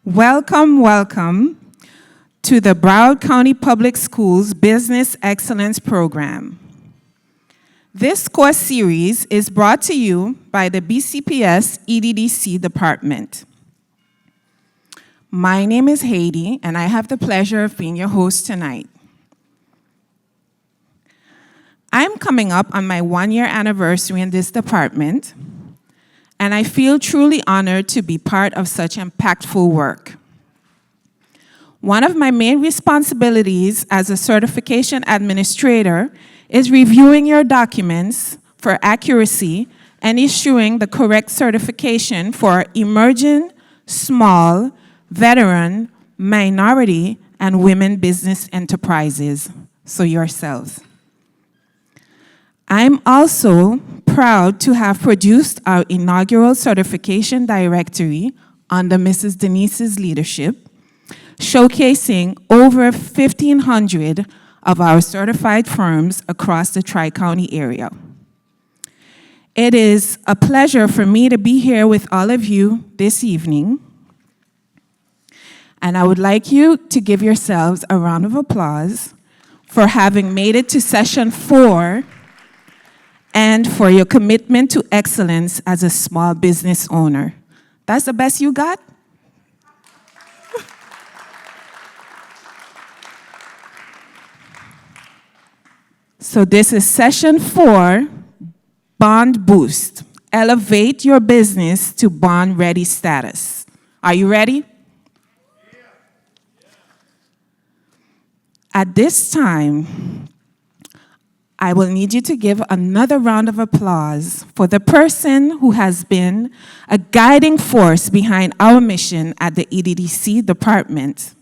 Welcome, welcome to the Broward County Public Schools Business Excellence Program. This course series is brought to you by the BCPS EDDC Department. My name is Haiti, and I have the pleasure of being your host tonight. I'm coming up on my one-year anniversary in this department, and I feel truly honored to be part of such impactful work. One of my main responsibilities as a certification administrator is reviewing your documents for accuracy and issuing the correct certification for emerging, small, veteran, minority, and women business enterprises, so yourselves. I'm also proud to have produced our inaugural certification directory under Mrs. Denise's leadership, showcasing over 1,500 of our certified firms across the Tri-County area. It is a pleasure for me to be here with all of you this evening, and I would like you to give yourselves a round of applause for having made it to session 4 and for your commitment to excellence as a small business owner. That's the best you got? So this is session 4, Bond Boost. Elevate your business to bond-ready status. Are you ready? At this time, I will need you to give another round of applause for the person who has been a guiding force behind our mission at the EDDC department,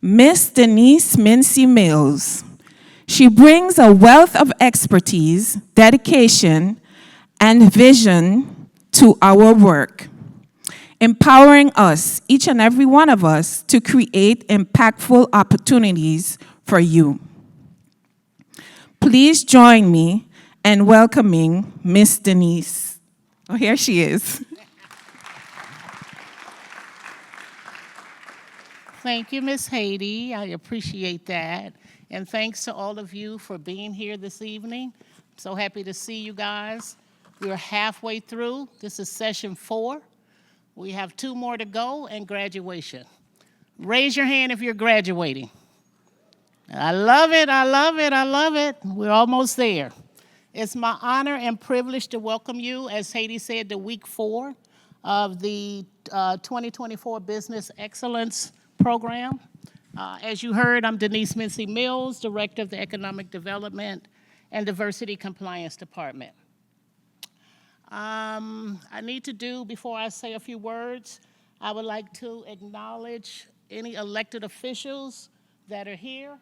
Miss Denise Mincy Mills. She brings a wealth of expertise, dedication, and vision to our work, empowering us, each and every one of us, to create impactful opportunities for you. Please join me in welcoming Miss Denise. Oh, here she is. Thank you, Miss Haiti. I appreciate that. And thanks to all of you for being here this evening. I'm so happy to see you guys. We're halfway through. This is session 4. We have 2 more to go and graduation. Raise your hand if you're graduating. I love it, I love it, I love it. We're almost there. It's my honor and privilege to welcome you, as Haiti said, to week 4 of the 2024 Business Excellence Program. As you heard, I'm Denise Mincy Mills, Director of the Economic Development and Diversity Compliance Department. I need to do, before I say a few words, I would like to acknowledge any elected officials that are here.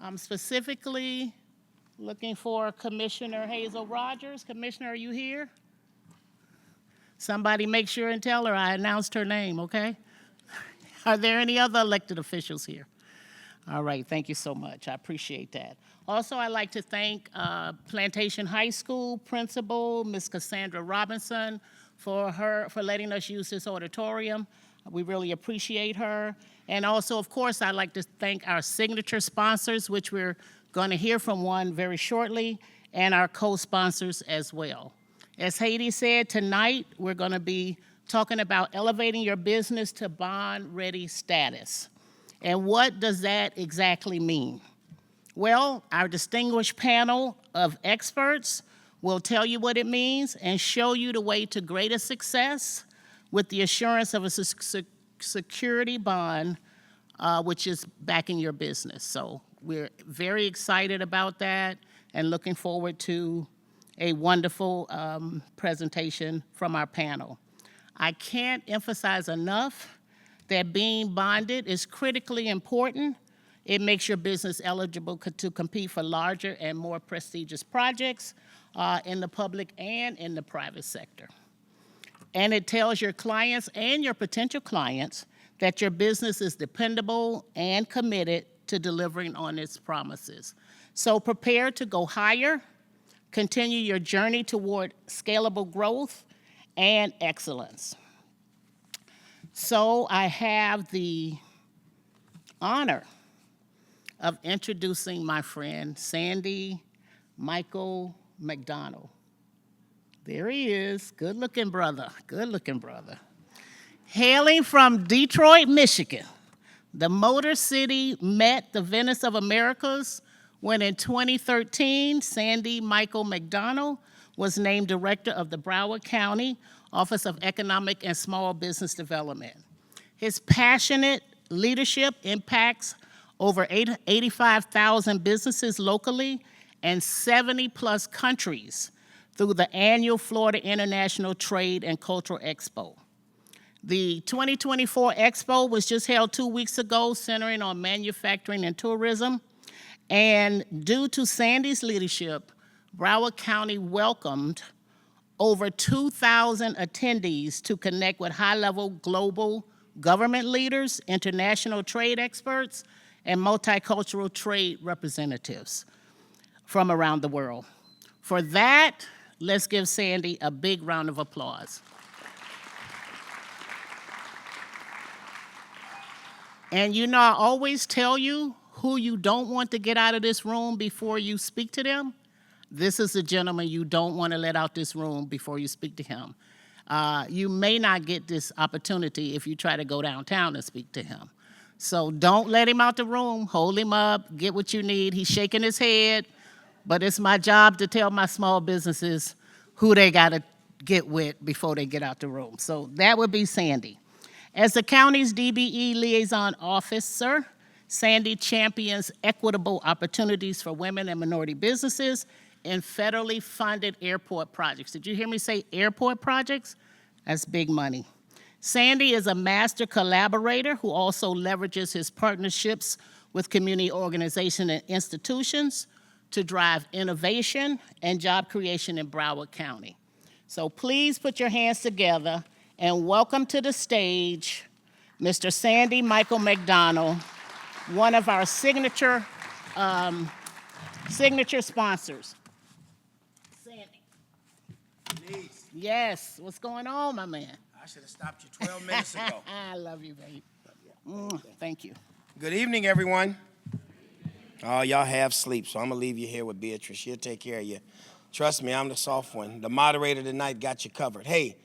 I'm specifically looking for Commissioner Hazel Rogers. Commissioner, are you here? Somebody make sure and tell her I announced her name, okay? Are there any other elected officials here? All right, thank you so much. I appreciate that. Also, I'd like to thank Plantation High School principal, Ms. Cassandra Robinson, for letting us use this auditorium. We really appreciate her. And also, of course, I'd like to thank our signature sponsors, which we're going to hear from one very shortly, and our co-sponsors as well. As Haiti said, tonight we're going to be talking about elevating your business to bond-ready status. And what does that exactly mean? Well, our distinguished panel of experts will tell you what it means and show you the way to greater success with the assurance of a security bond, which is backing your business. So we're very excited about that and looking forward to a wonderful presentation from our panel. I can't emphasize enough that being bonded is critically important. It makes your business eligible to compete for larger and more prestigious projects in the public and in the private sector. And it tells your clients and your potential clients that your business is dependable and committed to delivering on its promises. So prepare to go higher, continue your journey toward scalable growth and excellence. So I have the honor of introducing my friend Sandy Michael McDonald. There he is, good-looking brother, good-looking brother. Hailing from Detroit, Michigan, the Motor City met the Venice of Americas when in 2013, Sandy Michael McDonald was named director of the Broward County Office of Economic and Small Business Development. His passionate leadership impacts over 85,000 businesses locally and 70-plus countries through the annual Florida International Trade and Cultural Expo. The 2024 Expo was just held 2 weeks ago, centering on manufacturing and tourism. And due to Sandy's leadership, Broward County welcomed over 2,000 attendees to connect with high-level global government leaders, international trade experts, and multicultural trade representatives from around the world. For that, let's give Sandy a big round of applause. And you know, I always tell you who you don't want to get out of this room before you speak to them. This is the gentleman you don't want to let out this room before you speak to him. You may not get this opportunity if you try to go downtown and speak to him. So don't let him out the room. Hold him up, get what you need. He's shaking his head, but it's my job to tell my small businesses who they got to get with before they get out the room. So that would be Sandy. As the county's DBE liaison officer, Sandy champions equitable opportunities for women and minority businesses in federally funded airport projects. Did you hear me say airport projects? That's big money. Sandy is a master collaborator who also leverages his partnerships with community organizations and institutions to drive innovation and job creation in Broward County. So please put your hands together and welcome to the stage Mr. Sandy Michael McDonald, one of our signature sponsors. Sandy. Denise, Yes, what's going on, my man? I should have stopped you 12 minutes ago. I love you, babe. Thank you. Good evening, everyone. Oh, y'all have sleep, so I'm going to leave you here with Beatrice. She'll take care of you. Trust me, I'm the soft one. The moderator tonight got you covered. Hey,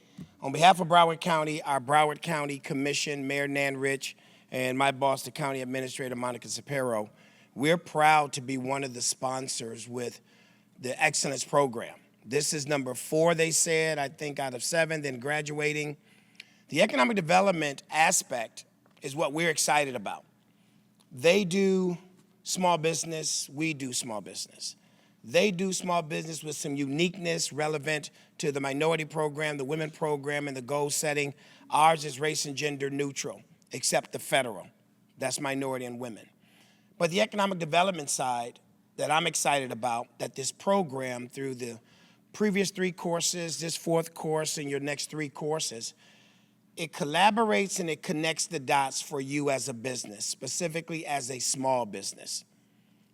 on behalf of Broward County, our Broward County Commission, Mayor Nan Rich, and my boss, the County Administrator, Monica Supplier, we're proud to be one of the sponsors with the Excellence Program. This is number 4, they said, I think, out of 7, then graduating. The economic development aspect is what we're excited about. They do small business, we do small business. They do small business with some uniqueness relevant to the minority program, the women program, and the goal setting. Ours is race and gender neutral, except the federal. That's minority and women. But the economic development side that I'm excited about, that this program, through the previous 3 courses, this 4th course, and your next 3 courses, it collaborates and it connects the dots for you as a business, specifically as a small business,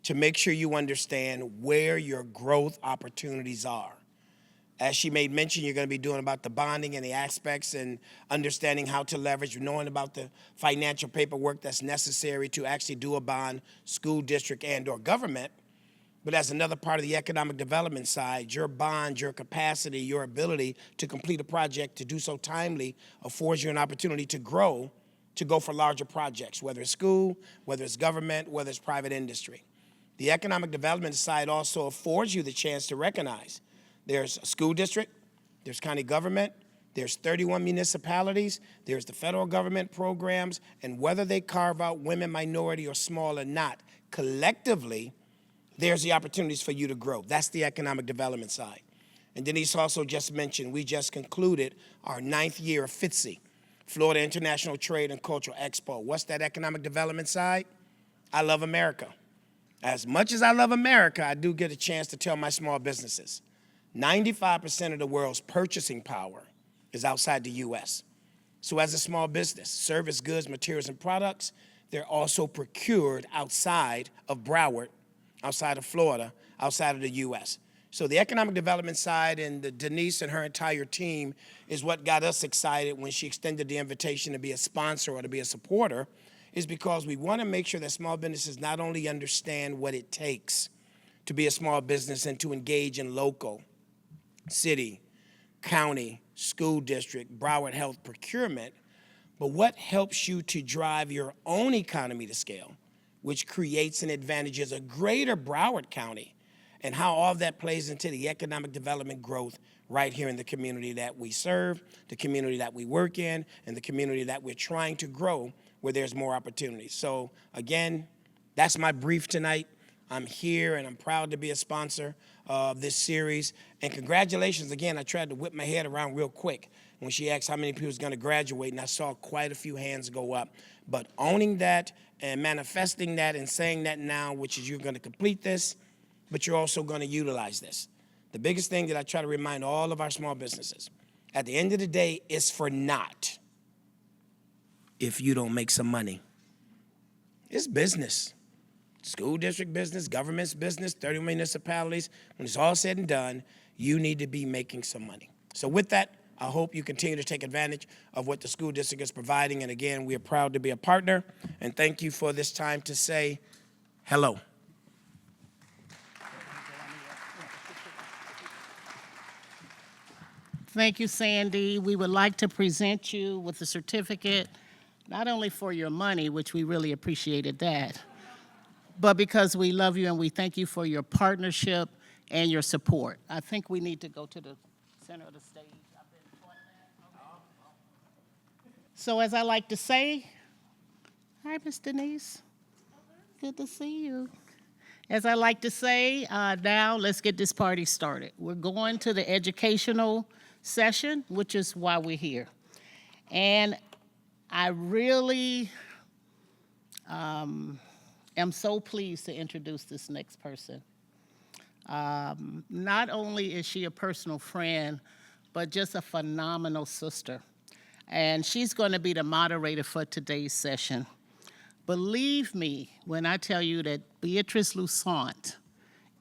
to make sure you understand where your growth opportunities are. As she made mention, you're going to be doing about the bonding and the aspects and understanding how to leverage, knowing about the financial paperwork that's necessary to actually do a bond, school district and or government. But as another part of the economic development side, your bond, your capacity, your ability to complete a project, to do so timely, affords you an opportunity to grow, to go for larger projects, whether it's school, whether it's government, whether it's private industry. The economic development side also affords you the chance to recognize there's a school district, there's county government, there's 31 municipalities, there's the federal government programs, and whether they carve out women, minority, or small or not, collectively, there's the opportunities for you to grow. That's the economic development side. And Denise also just mentioned, we just concluded our 9th year of FITCE, Florida International Trade and Cultural Expo. What's that economic development side? I love America. As much as I love America, I do get a chance to tell my small businesses, 95% of the world's purchasing power is outside the U.S. So as a small business, service, goods, materials, and products, they're also procured outside of Broward, outside of Florida, outside of the U.S. So the economic development side and Denise and her entire team is what got us excited when she extended the invitation to be a sponsor or to be a supporter, is because we want to make sure that small businesses not only understand what it takes to be a small business and to engage in local, city, county, school district, Broward Health procurement, but what helps you to drive your own economy to scale, which creates and advantages a greater Broward County, and how all of that plays into the economic development growth right here in the community that we serve, the community that we work in, and the community that we're trying to grow where there's more opportunities. So again, that's my brief tonight. I'm here and I'm proud to be a sponsor of this series. And congratulations again. I tried to whip my head around real quick when she asked how many people was going to graduate, and I saw quite a few hands go up. But owning that and manifesting that and saying that now, which is you're going to complete this, but you're also going to utilize this. The biggest thing that I try to remind all of our small businesses, at the end of the day, is for naught if you don't make some money. It's business. School district business, government's business, 30 municipalities. When it's all said and done, you need to be making some money. So with that, I hope you continue to take advantage of what the school district is providing. And again, we are proud to be a partner. And thank you for this time to say hello. Thank you, Sandy. We would like to present you with a certificate, not only for your money, which we really appreciated that, but because we love you and we thank you for your partnership and your support. I think we need to go to the center of the stage. I've been taught that. Okay. So as I like to say, hi, Miss Denise. Good to see you. As I like to say, now let's get this party started. We're going to the educational session, which is why we're here. And I really am so pleased to introduce this next person. Not only is she a personal friend, but just a phenomenal sister. And she's going to be the moderator for today's session. Believe me when I tell you that Beatrice Louissaint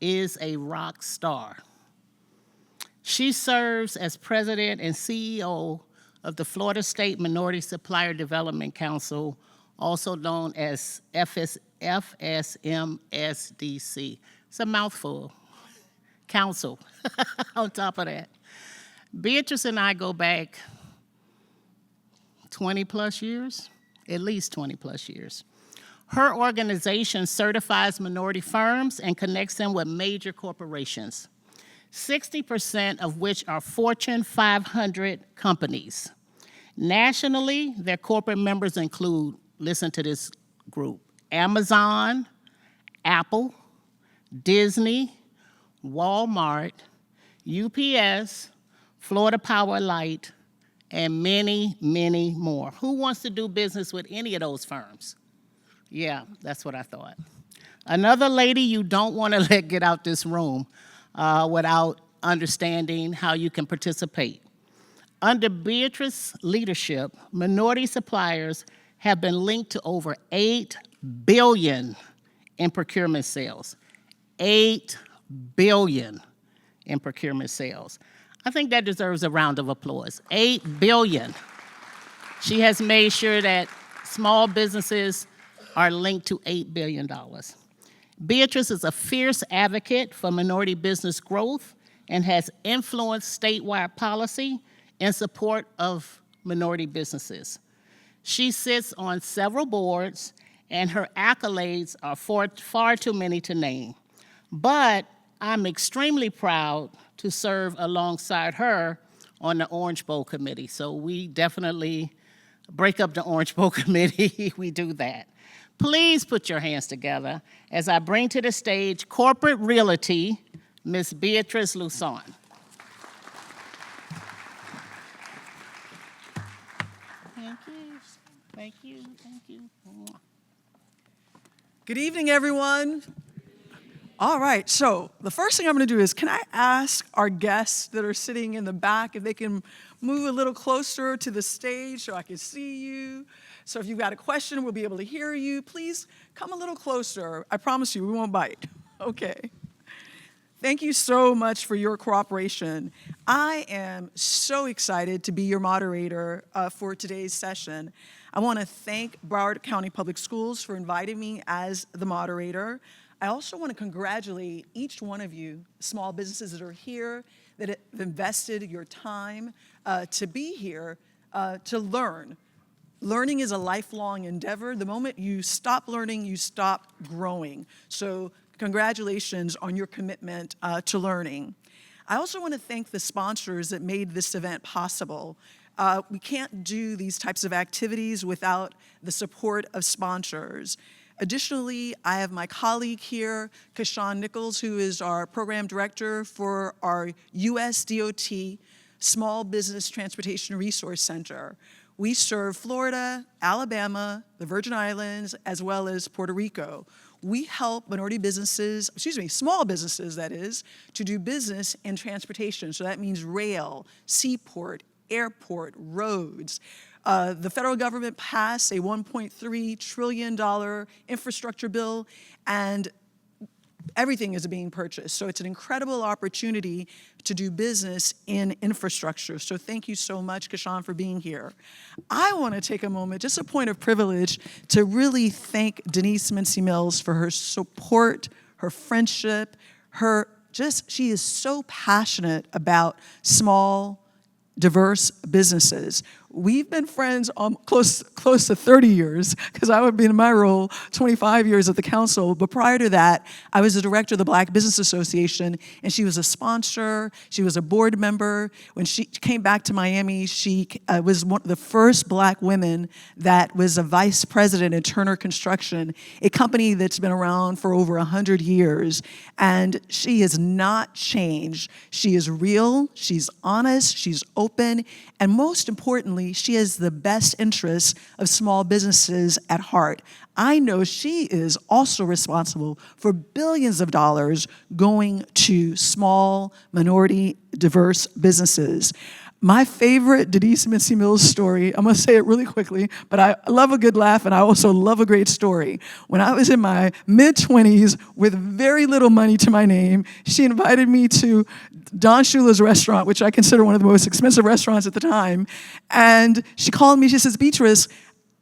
is a rock star. She serves as president and CEO of the Florida State Minority Supplier Development Council, also known as FSMSDC. It's a mouthful. Council, on top of that. Beatrice and I go back 20 plus years, at least 20 plus years. Her organization certifies minority firms and connects them with major corporations, 60% of which are Fortune 500 companies. Nationally, their corporate members include, listen to this group, Amazon, Apple, Disney, Walmart, UPS, Florida Power Light, and many, many more. Who wants to do business with any of those firms? Yeah, that's what I thought. Another lady you don't want to let get out this room without understanding how you can participate. Under Beatrice's leadership, minority suppliers have been linked to over $8 billion in procurement sales. $8 billion in procurement sales. I think that deserves a round of applause. $8 billion. She has made sure that small businesses are linked to $8 billion. Beatrice is a fierce advocate for minority business growth and has influenced statewide policy in support of minority businesses. She sits on several boards, and her accolades are far too many to name. But I'm extremely proud to serve alongside her on the Orange Bowl Committee. So we definitely break up the Orange Bowl Committee. We do that. Please put your hands together as I bring to the stage Corporate Realty, Ms. Beatrice Louissaint. Thank you, thank you, thank you. Good evening, everyone. All right, so the first thing I'm going to do is, can I ask our guests that are sitting in the back if they can move a little closer to the stage so I can see you? So if you've got a question, we'll be able to hear you. Please come a little closer. I promise you, we won't bite. Okay. Thank you so much for your cooperation. I am so excited to be your moderator for today's session. I want to thank Broward County Public Schools for inviting me as the moderator. I also want to congratulate each one of you, small businesses that are here, that have invested your time to be here to learn. Learning is a lifelong endeavor. The moment you stop learning, you stop growing. So congratulations on your commitment to learning. I also want to thank the sponsors that made this event possible. We can't do these types of activities without the support of sponsors. Additionally, I have my colleague here, Kashawn Nichols, who is our program director for our USDOT Small Business Transportation Resource Center. We serve Florida, Alabama, the Virgin Islands, as well as Puerto Rico. We help minority businesses, small businesses that is, to do business in transportation. So that means rail, seaport, airport, roads. The federal government passed a $1.3 trillion infrastructure bill, and everything is being purchased. So it's an incredible opportunity to do business in infrastructure. So thank you so much, Kashawn, for being here. I want to take a moment, just a point of privilege, to really thank Denise Mincy Mills for her support, her friendship, she is so passionate about small, diverse businesses. We've been friends close to 30 years, because I would be in my role 25 years at the council. But prior to that, I was the director of the Black Business Association, and she was a sponsor. She was a board member. When she came back to Miami, she was one of the first Black women that was a vice president at Turner Construction, a company that's been around for over 100 years. And she has not changed. She is real, she's honest, she's open, and most importantly, she has the best interests of small businesses at heart. I know she is also responsible for billions of dollars going to small, minority, diverse businesses. My favorite Denise Mincy Mills story, I'm going to say it really quickly, but I love a good laugh and I also love a great story. When I was in my mid-20s with very little money to my name, she invited me to Don Shula's restaurant, which I consider one of the most expensive restaurants at the time. And she called me, she says, "Beatrice,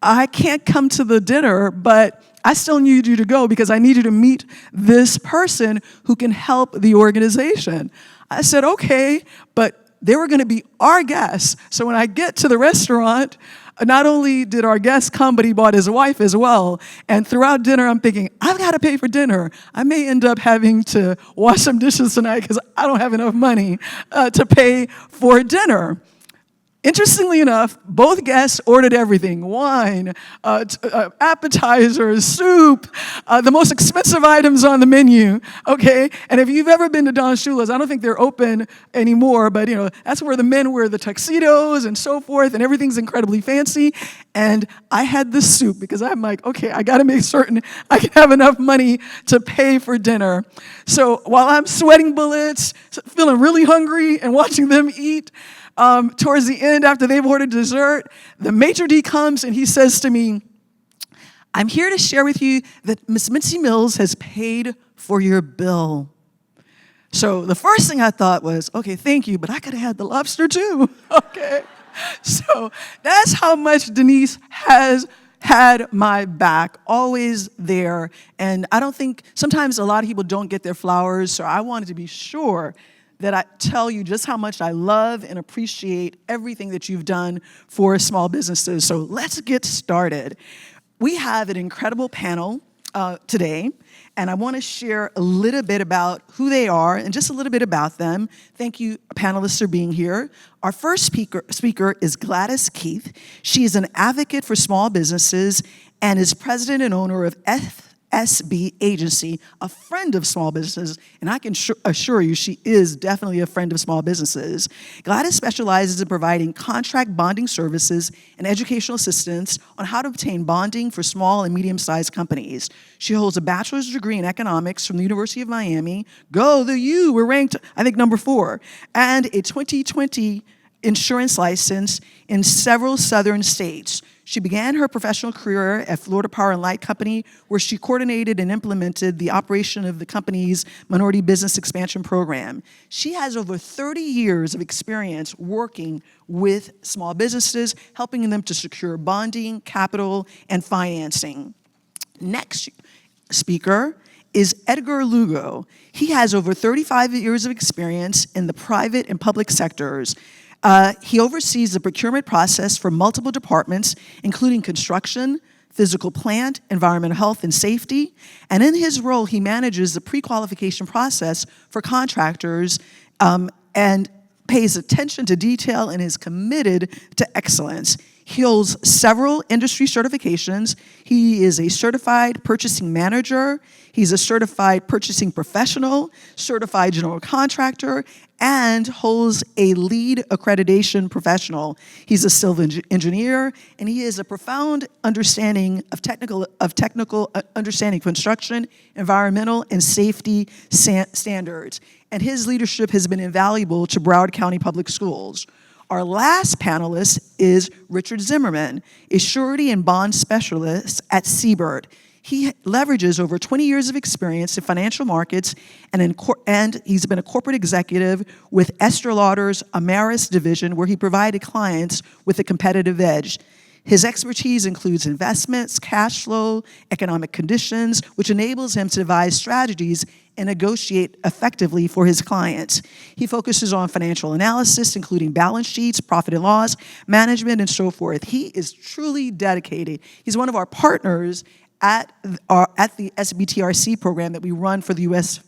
I can't come to the dinner, but I still need you to go because I need you to meet this person who can help the organization." I said, "Okay," but they were going to be our guests. So when I get to the restaurant, not only did our guest come, but he brought his wife as well. And throughout dinner, I'm thinking, I've got to pay for dinner. I may end up having to wash some dishes tonight because I don't have enough money to pay for dinner. Interestingly enough, both guests ordered everything: wine, appetizers, soup, the most expensive items on the menu, okay? And if you've ever been to Don Shula's, I don't think they're open anymore, but that's where the men wear the tuxedos and so forth, and everything's incredibly fancy. And I had the soup because I'm like, okay, I gotta make certain I can have enough money to pay for dinner. So while I'm sweating bullets, feeling really hungry, and watching them eat, towards the end, after they've ordered dessert, the maitre d' comes and he says to me, "I'm here to share with you that Miss Mincy Mills has paid for your bill." So the first thing I thought was, okay, thank you, but I could have had the lobster too, okay? So that's how much Denise has had my back, always there. And I don't think, sometimes a lot of people don't get their flowers, so I wanted to be sure that I tell you just how much I love and appreciate everything that you've done for small businesses. So let's get started. We have an incredible panel today, and I want to share a little bit about who they are and just a little bit about them. Thank you, panelists, for being here. Our first speaker is Gladys Keith. She is an advocate for small businesses and is president and owner of SB Agency, a friend of small businesses, and I can assure you she is definitely a friend of small businesses. Gladys specializes in providing contract bonding services and educational assistance on how to obtain bonding for small and medium-sized companies. She holds a bachelor's degree in economics from the University of Miami. Go the U! We're ranked, I think, number 4. And a 2020 insurance license in several southern states. She began her professional career at Florida Power and Light Company, where she coordinated and implemented the operation of the company's Minority Business Expansion Program. She has over 30 years of experience working with small businesses, helping them to secure bonding, capital, and financing. Next speaker is Edgar Lugo. He has over 35 years of experience in the private and public sectors. He oversees the procurement process for multiple departments, including construction, physical plant, environmental health and safety. And in his role, he manages the pre-qualification process for contractors and pays attention to detail and is committed to excellence. He holds several industry certifications. He is a certified purchasing manager. He's a certified purchasing professional, certified general contractor, and holds a lead accreditation professional. He's a civil engineer, and he has a profound understanding of technical understanding of construction, environmental, and safety standards. And his leadership has been invaluable to Broward County Public Schools. Our last panelist is Richard Zimmerman, a surety and bond specialist at Seubert. He leverages over 20 years of experience in financial markets, and he's been a corporate executive with Estee Lauder's Amaris division, where he provided clients with a competitive edge. His expertise includes investments, cash flow, economic conditions, which enables him to devise strategies and negotiate effectively for his clients. He focuses on financial analysis, including balance sheets, profit and loss, management, and so forth. He is truly dedicated. He's one of our partners at the SBTRC program that we run for the U.S.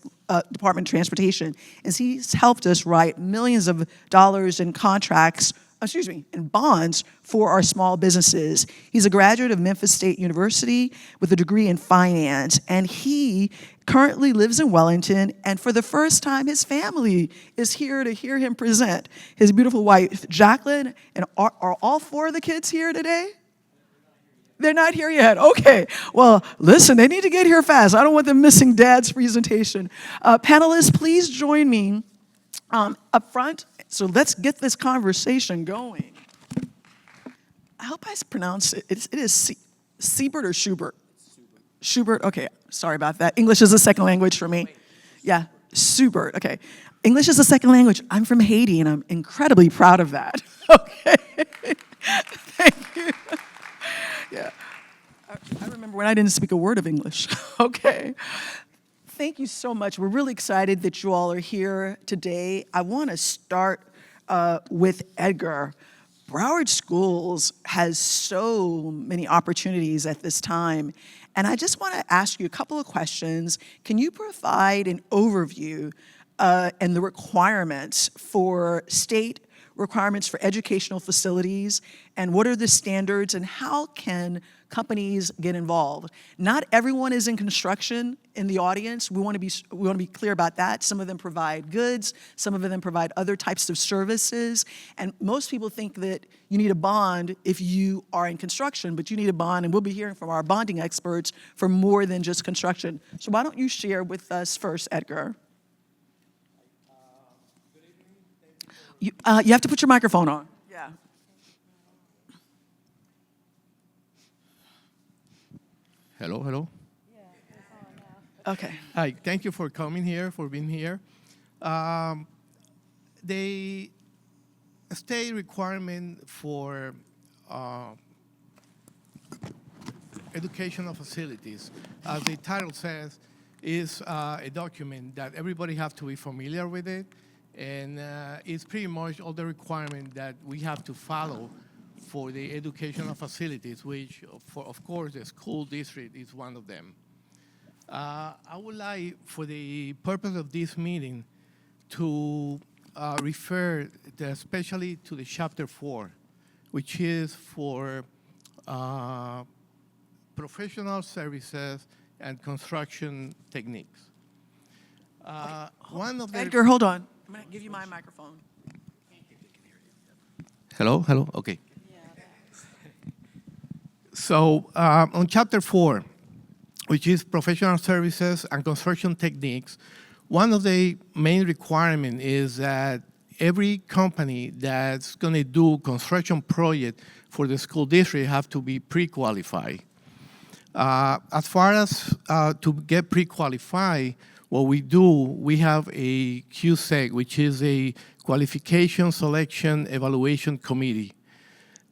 Department of Transportation. And he's helped us write millions of dollars in contracts, in bonds for our small businesses. He's a graduate of Memphis State University with a degree in finance, and he currently lives in Wellington, and for the first time, his family is here to hear him present. His beautiful wife, Jacqueline, and are all four of the kids here today? They're not here yet. Okay. Well, listen, they need to get here fast. I don't want them missing Dad's presentation. Panelists, please join me up front. So let's get this conversation going. I hope I pronounced it. It is Seubert or Seubert? Seubert. Okay. Sorry about that. English is a second language for me. Yeah. Seubert. Okay. English is a second language. I'm from Haiti, and I'm incredibly proud of that. Okay. Thank you. Yeah, I remember when I didn't speak a word of English. Okay. Thank you so much. We're really excited that you all are here today. I want to start with Edgar. Broward Schools has so many opportunities at this time, and I just want to ask you a couple of questions. Can you provide an overview and the requirements for state requirements for educational facilities, and what are the standards, and how can companies get involved? Not everyone is in construction in the audience. We want to be clear about that. Some of them provide goods, some of them provide other types of services, and most people think that you need a bond if you are in construction, but you need a bond, and we'll be hearing from our bonding experts for more than just construction. So why don't you share with us first, Edgar? You have to put your microphone on. Yeah. Hello. Okay. Hi, thank you for coming here, for being here. The state requirement for educational facilities, as the title says, is a document that everybody have to be familiar with it. And it's pretty much all the requirements that we have to follow for the educational facilities, which, of course, the school district is one of them. I would like, for the purpose of this meeting, to refer especially to the Chapter 4, which is for professional services and construction techniques. Edgar, hold on. I'm going to give you my microphone. Hello? Okay. So on Chapter 4, which is professional services and construction techniques, one of the main requirements is that every company that's going to do construction project for the school district have to be pre-qualified. As far as to get pre-qualified, what we do, we have a QSEC, which is a Qualification Selection Evaluation Committee.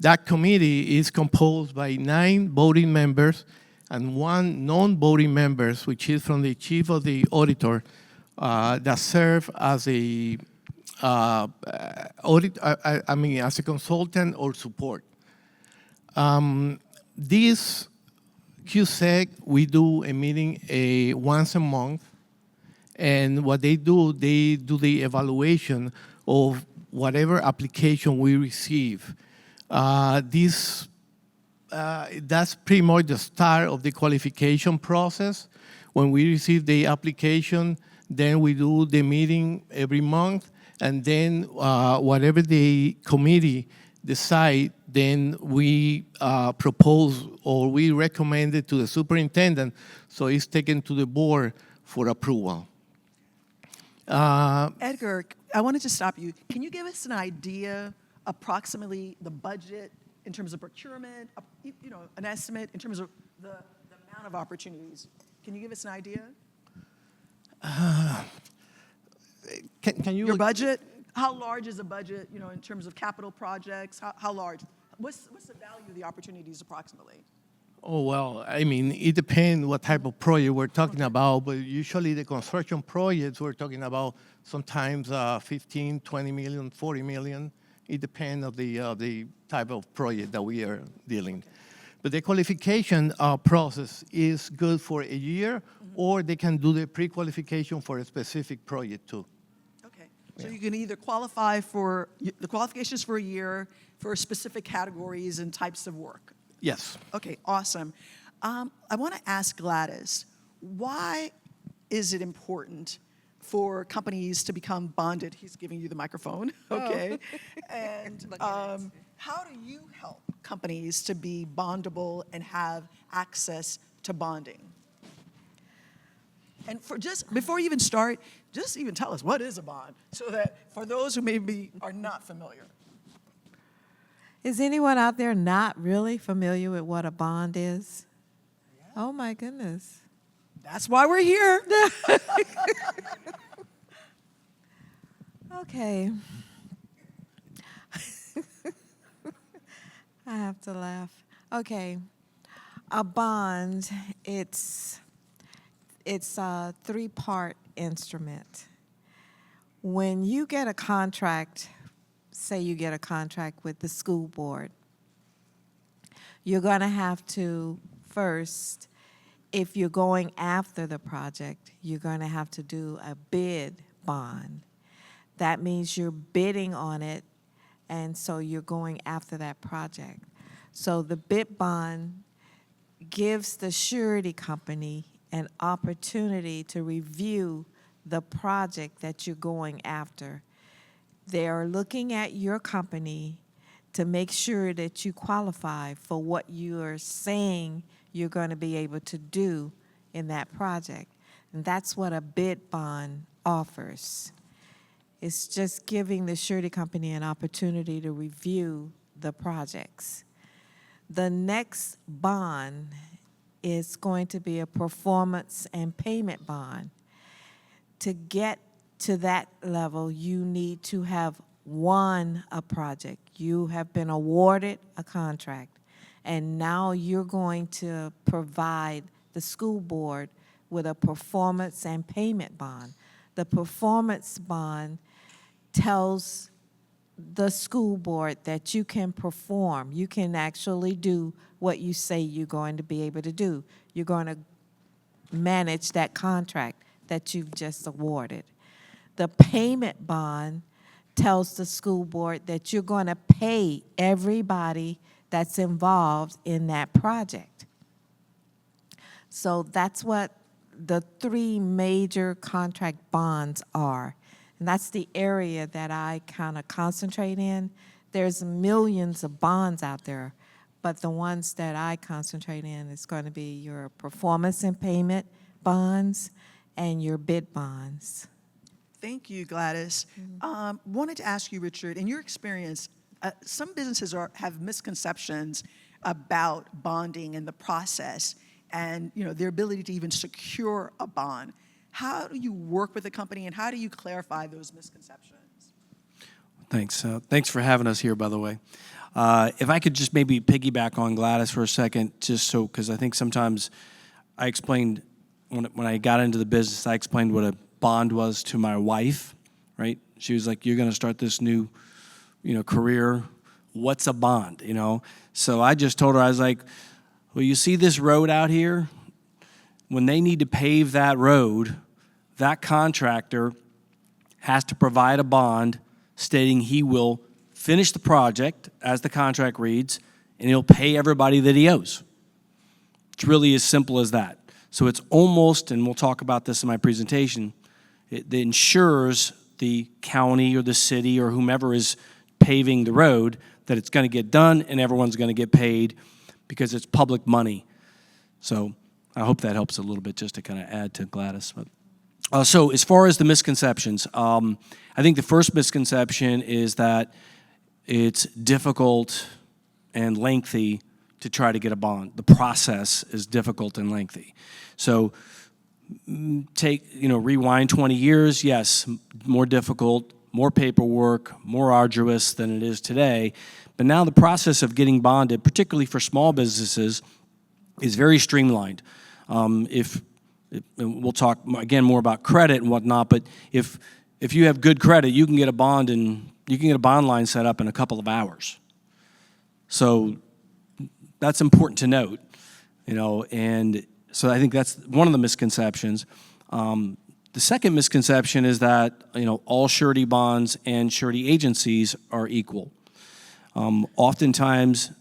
That committee is composed by 9 voting members and 1 non-voting members, which is from the chief of the auditor, that serve as a as a consultant or support. This QSEC, we do a meeting once a month, and what they do the evaluation of whatever application we receive. That's pretty much the start of the qualification process. When we receive the application, then we do the meeting every month, and then whatever the committee decide, then we propose or we recommend it to the superintendent, so it's taken to the board for approval. Edgar, I wanted to stop you. Can you give us an idea, approximately the budget in terms of procurement, an estimate in terms of the amount of opportunities? Can you give us an idea? Can you Your budget? How large is the budget, in terms of capital projects? How large? What's the value of the opportunities approximately? Oh, well, I mean, it depends what type of project we're talking about, but usually the construction projects, we're talking about sometimes 15, 20 million, 40 million. It depends on the type of project that we are dealing. But the qualification process is good for a year, or they can do the pre-qualification for a specific project too. Okay, so you can either qualify for, the qualifications for a year for specific categories and types of work. Yes. Okay, awesome. I want to ask Gladys, why is it important for companies to become bonded? He's giving you the microphone, okay? And how do you help companies to be bondable and have access to bonding? And before you even start, just even tell us, what is a bond? So that for those who maybe are not familiar. Is anyone out there not really familiar with what a bond is? Yeah. Oh my goodness. That's why we're here. Okay. I have to laugh. Okay. A bond, it's a 3-part instrument. When you get a contract, say you get a contract with the school board, you're going to have to first, if you're going after the project, you're going to have to do a bid bond. That means you're bidding on it, and so you're going after that project. So the bid bond gives the surety company an opportunity to review the project that you're going after. They are looking at your company to make sure that you qualify for what you are saying you're going to be able to do in that project. And that's what a bid bond offers. It's just giving the surety company an opportunity to review the projects. The next bond is going to be a performance and payment bond. To get to that level, you need to have won a project. You have been awarded a contract, and now you're going to provide the school board with a performance and payment bond. The performance bond tells the school board that you can perform. You can actually do what you say you're going to be able to do. You're going to manage that contract that you've just awarded. The payment bond tells the school board that you're going to pay everybody that's involved in that project. So that's what the 3 major contract bonds are. And that's the area that I kind of concentrate in. There's millions of bonds out there, but the ones that I concentrate in is going to be your performance and payment bonds and your bid bonds. Thank you, Gladys. Wanted to ask you, Richard, in your experience, some businesses have misconceptions about bonding and the process and their ability to even secure a bond. How do you work with the company and how do you clarify those misconceptions? Thanks. Thanks for having us here, by the way. If I could just maybe piggyback on Gladys for a second, because I think sometimes I explained, when I got into the business, I explained what a bond was to my wife, right? She was like, you're going to start this new, career. What's a bond, So I just told her, I was like, well, you see this road out here? When they need to pave that road, that contractor has to provide a bond stating he will finish the project as the contract reads, and he'll pay everybody that he owes. It's really as simple as that. So it's almost, and we'll talk about this in my presentation, it ensures the county or the city or whomever is paving the road that it's going to get done and everyone's going to get paid because it's public money. So I hope that helps a little bit just to kind of add to Gladys. So as far as the misconceptions, I think the first misconception is that it's difficult and lengthy to try to get a bond. The process is difficult and lengthy. So rewind 20 years, yes, more difficult, more paperwork, more arduous than it is today. But now the process of getting bonded, particularly for small businesses, is very streamlined. We'll talk again more about credit and whatnot, but if you have good credit, you can get a bond and you can get a bond line set up in a couple of hours. So that's important to note, and so I think that's one of the misconceptions. The second misconception is that all surety bonds and surety agencies are equal. Oftentimes,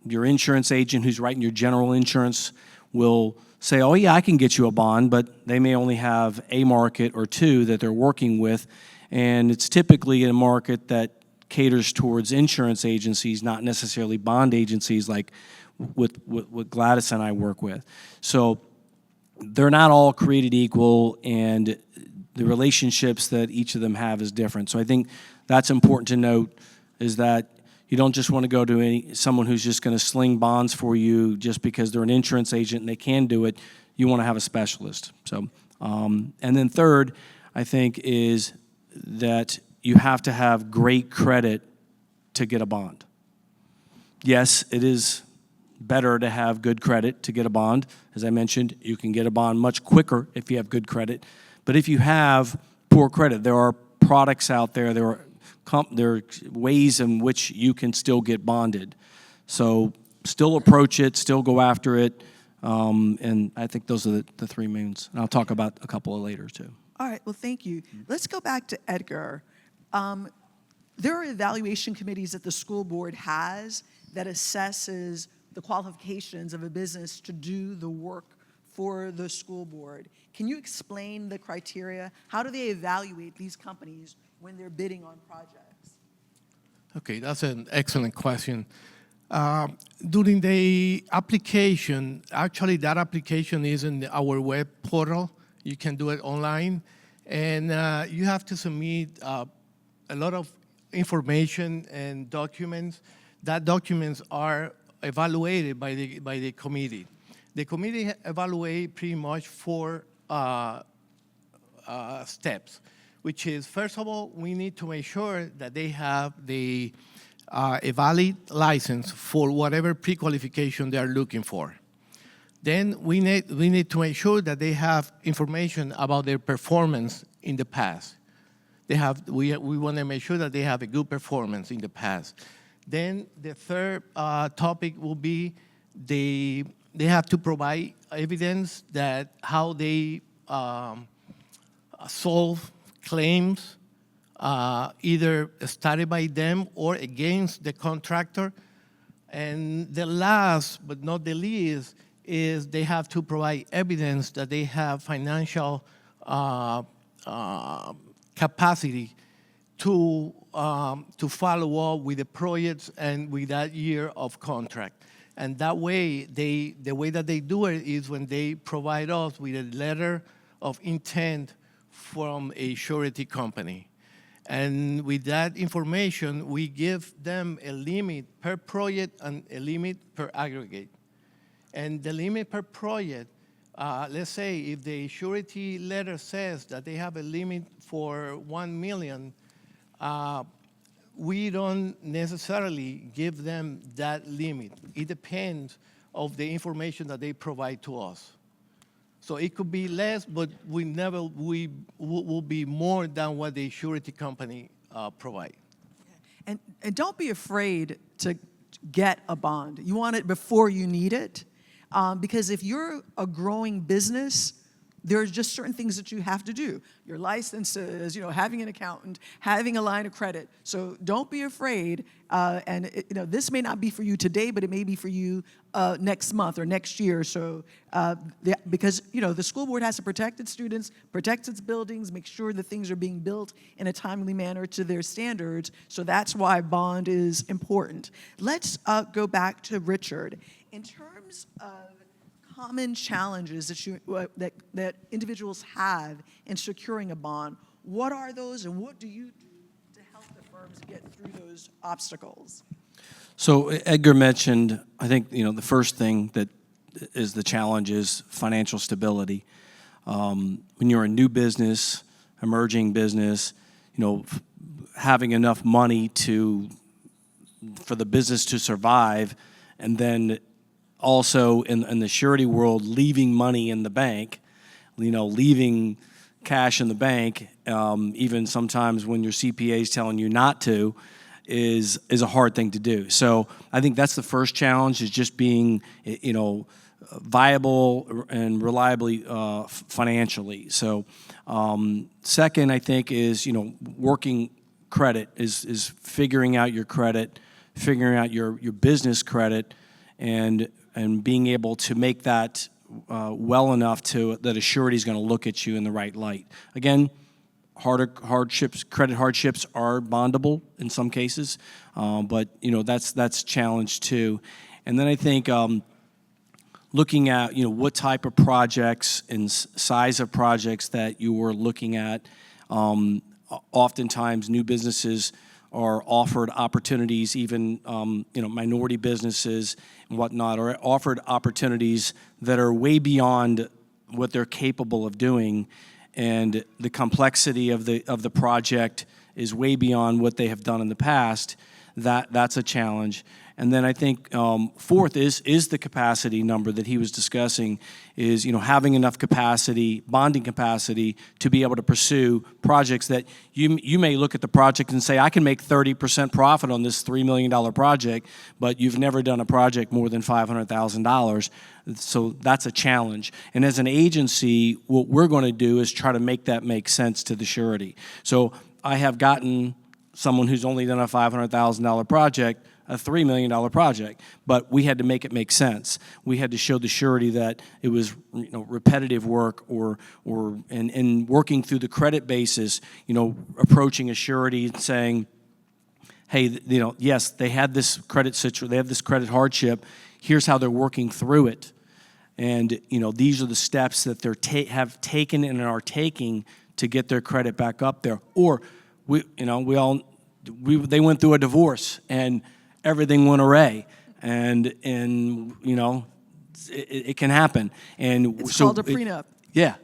your insurance agent who's writing your general insurance will say, oh yeah, I can get you a bond, but they may only have a market or two that they're working with, and it's typically a market that caters towards insurance agencies, not necessarily bond agencies like with what Gladys and I work with. So they're not all created equal, and the relationships that each of them have is different. So I think that's important to note, is that you don't just want to go to someone who's just going to sling bonds for you just because they're an insurance agent and they can do it. You want to have a specialist. So, and then third, I think, is that you have to have great credit to get a bond. Yes, it is better to have good credit to get a bond. As I mentioned, you can get a bond much quicker if you have good credit. But if you have poor credit, there are products out there, there are ways in which you can still get bonded. So still approach it, still go after it, and I think those are the three mains. And I'll talk about a couple of later too. All right, well, thank you. Let's go back to Edgar. There are evaluation committees that the school board has that assesses the qualifications of a business to do the work for the school board. Can you explain the criteria? How do they evaluate these companies when they're bidding on projects? Okay, that's an excellent question. During the application, actually that application is in our web portal. You can do it online, and you have to submit a lot of information and documents. That documents are evaluated by the committee. The committee evaluate pretty much 4 steps, which is, first of all, we need to make sure that they have a valid license for whatever pre-qualification they are looking for. Then we need to make sure that they have information about their performance in the past. We want to make sure that they have a good performance in the past. Then the third topic will be they have to provide evidence that how they solve claims either started by them or against the contractor. And the last but not the least is they have to provide evidence that they have financial capacity to follow up with the projects and with that year of contract. And that way, the way that they do it is when they provide us with a letter of intent from a surety company. And with that information, we give them a limit per project and a limit per aggregate. And the limit per project, let's say if the surety letter says that they have a limit for 1 million, we don't necessarily give them that limit. It depends of the information that they provide to us. So it could be less, but we will be more than what the surety company provide. And don't be afraid to get a bond. You want it before you need it, because if you're a growing business, there's just certain things that you have to do. Your licenses, having an accountant, having a line of credit. So don't be afraid. This may not be for you today, but it may be for you next month or next year. So because the school board has to protect its students, protect its buildings, make sure that things are being built in a timely manner to their standards. So that's why bond is important. Let's go back to Richard. In terms of common challenges that individuals have in securing a bond, what are those, and what do you do to help the firms get through those obstacles? So Edgar mentioned, I think, the first thing that is the challenge is financial stability. When you're a new business, emerging business, having enough money for the business to survive, and then also in the surety world, leaving money in the bank, leaving cash in the bank, even sometimes when your CPA is telling you not to, is a hard thing to do. So I think that's the first challenge, is just being, viable and reliably financially. So second, I think, is, working credit, is figuring out your credit, figuring out your business credit, and being able to make that well enough that a surety is going to look at you in the right light. Again, credit hardships are bondable in some cases, but that's a challenge too. And then I think looking at what type of projects and size of projects that you were looking at. Oftentimes, new businesses are offered opportunities, even minority businesses and whatnot, are offered opportunities that are way beyond what they're capable of doing, and the complexity of the project is way beyond what they have done in the past. That's a challenge. And then I think fourth is the capacity number that he was discussing, is having enough capacity, bonding capacity, to be able to pursue projects that you may look at the project and say, I can make 30% profit on this $3 million project, but you've never done a project more than $500,000. So that's a challenge. And as an agency, what we're going to do is try to make that make sense to the surety. So I have gotten someone who's only done a $500,000 project a $3 million project, but we had to make it make sense. We had to show the surety that it was repetitive work, or working through the credit basis, approaching a surety and saying, hey, yes, they had this they have this credit hardship. Here's how they're working through it, and these are the steps that they have taken and are taking to get their credit back up there. Or they went through a divorce and everything went awry, and it can happen. And it's called a prenup. Yeah.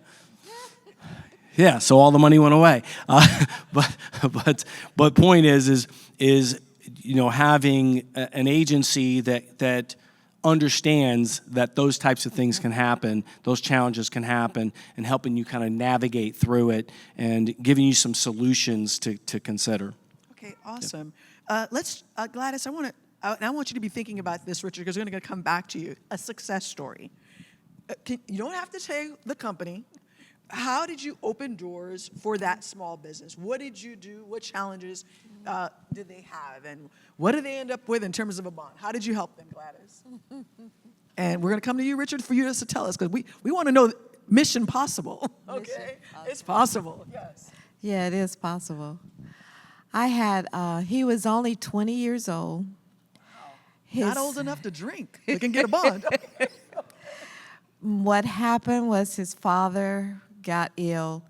Yeah, so all the money went away. But point is having an agency that understands that those types of things can happen, those challenges can happen, and helping you kind of navigate through it and giving you some solutions to consider. Okay, awesome. Let's, Gladys, I want you to be thinking about this, Richard, because we're going to come back to you. A success story. You don't have to say the company. How did you open doors for that small business? What did you do? What challenges did they have? And what did they end up with in terms of a bond? How did you help them, Gladys? And we're going to come to you, Richard, for you to tell us, because we want to know mission possible. Okay? It's possible. Yes. Yeah, it is possible. I had, he was only 20 years old. Not old enough to drink. They can get a bond. What happened was his father got ill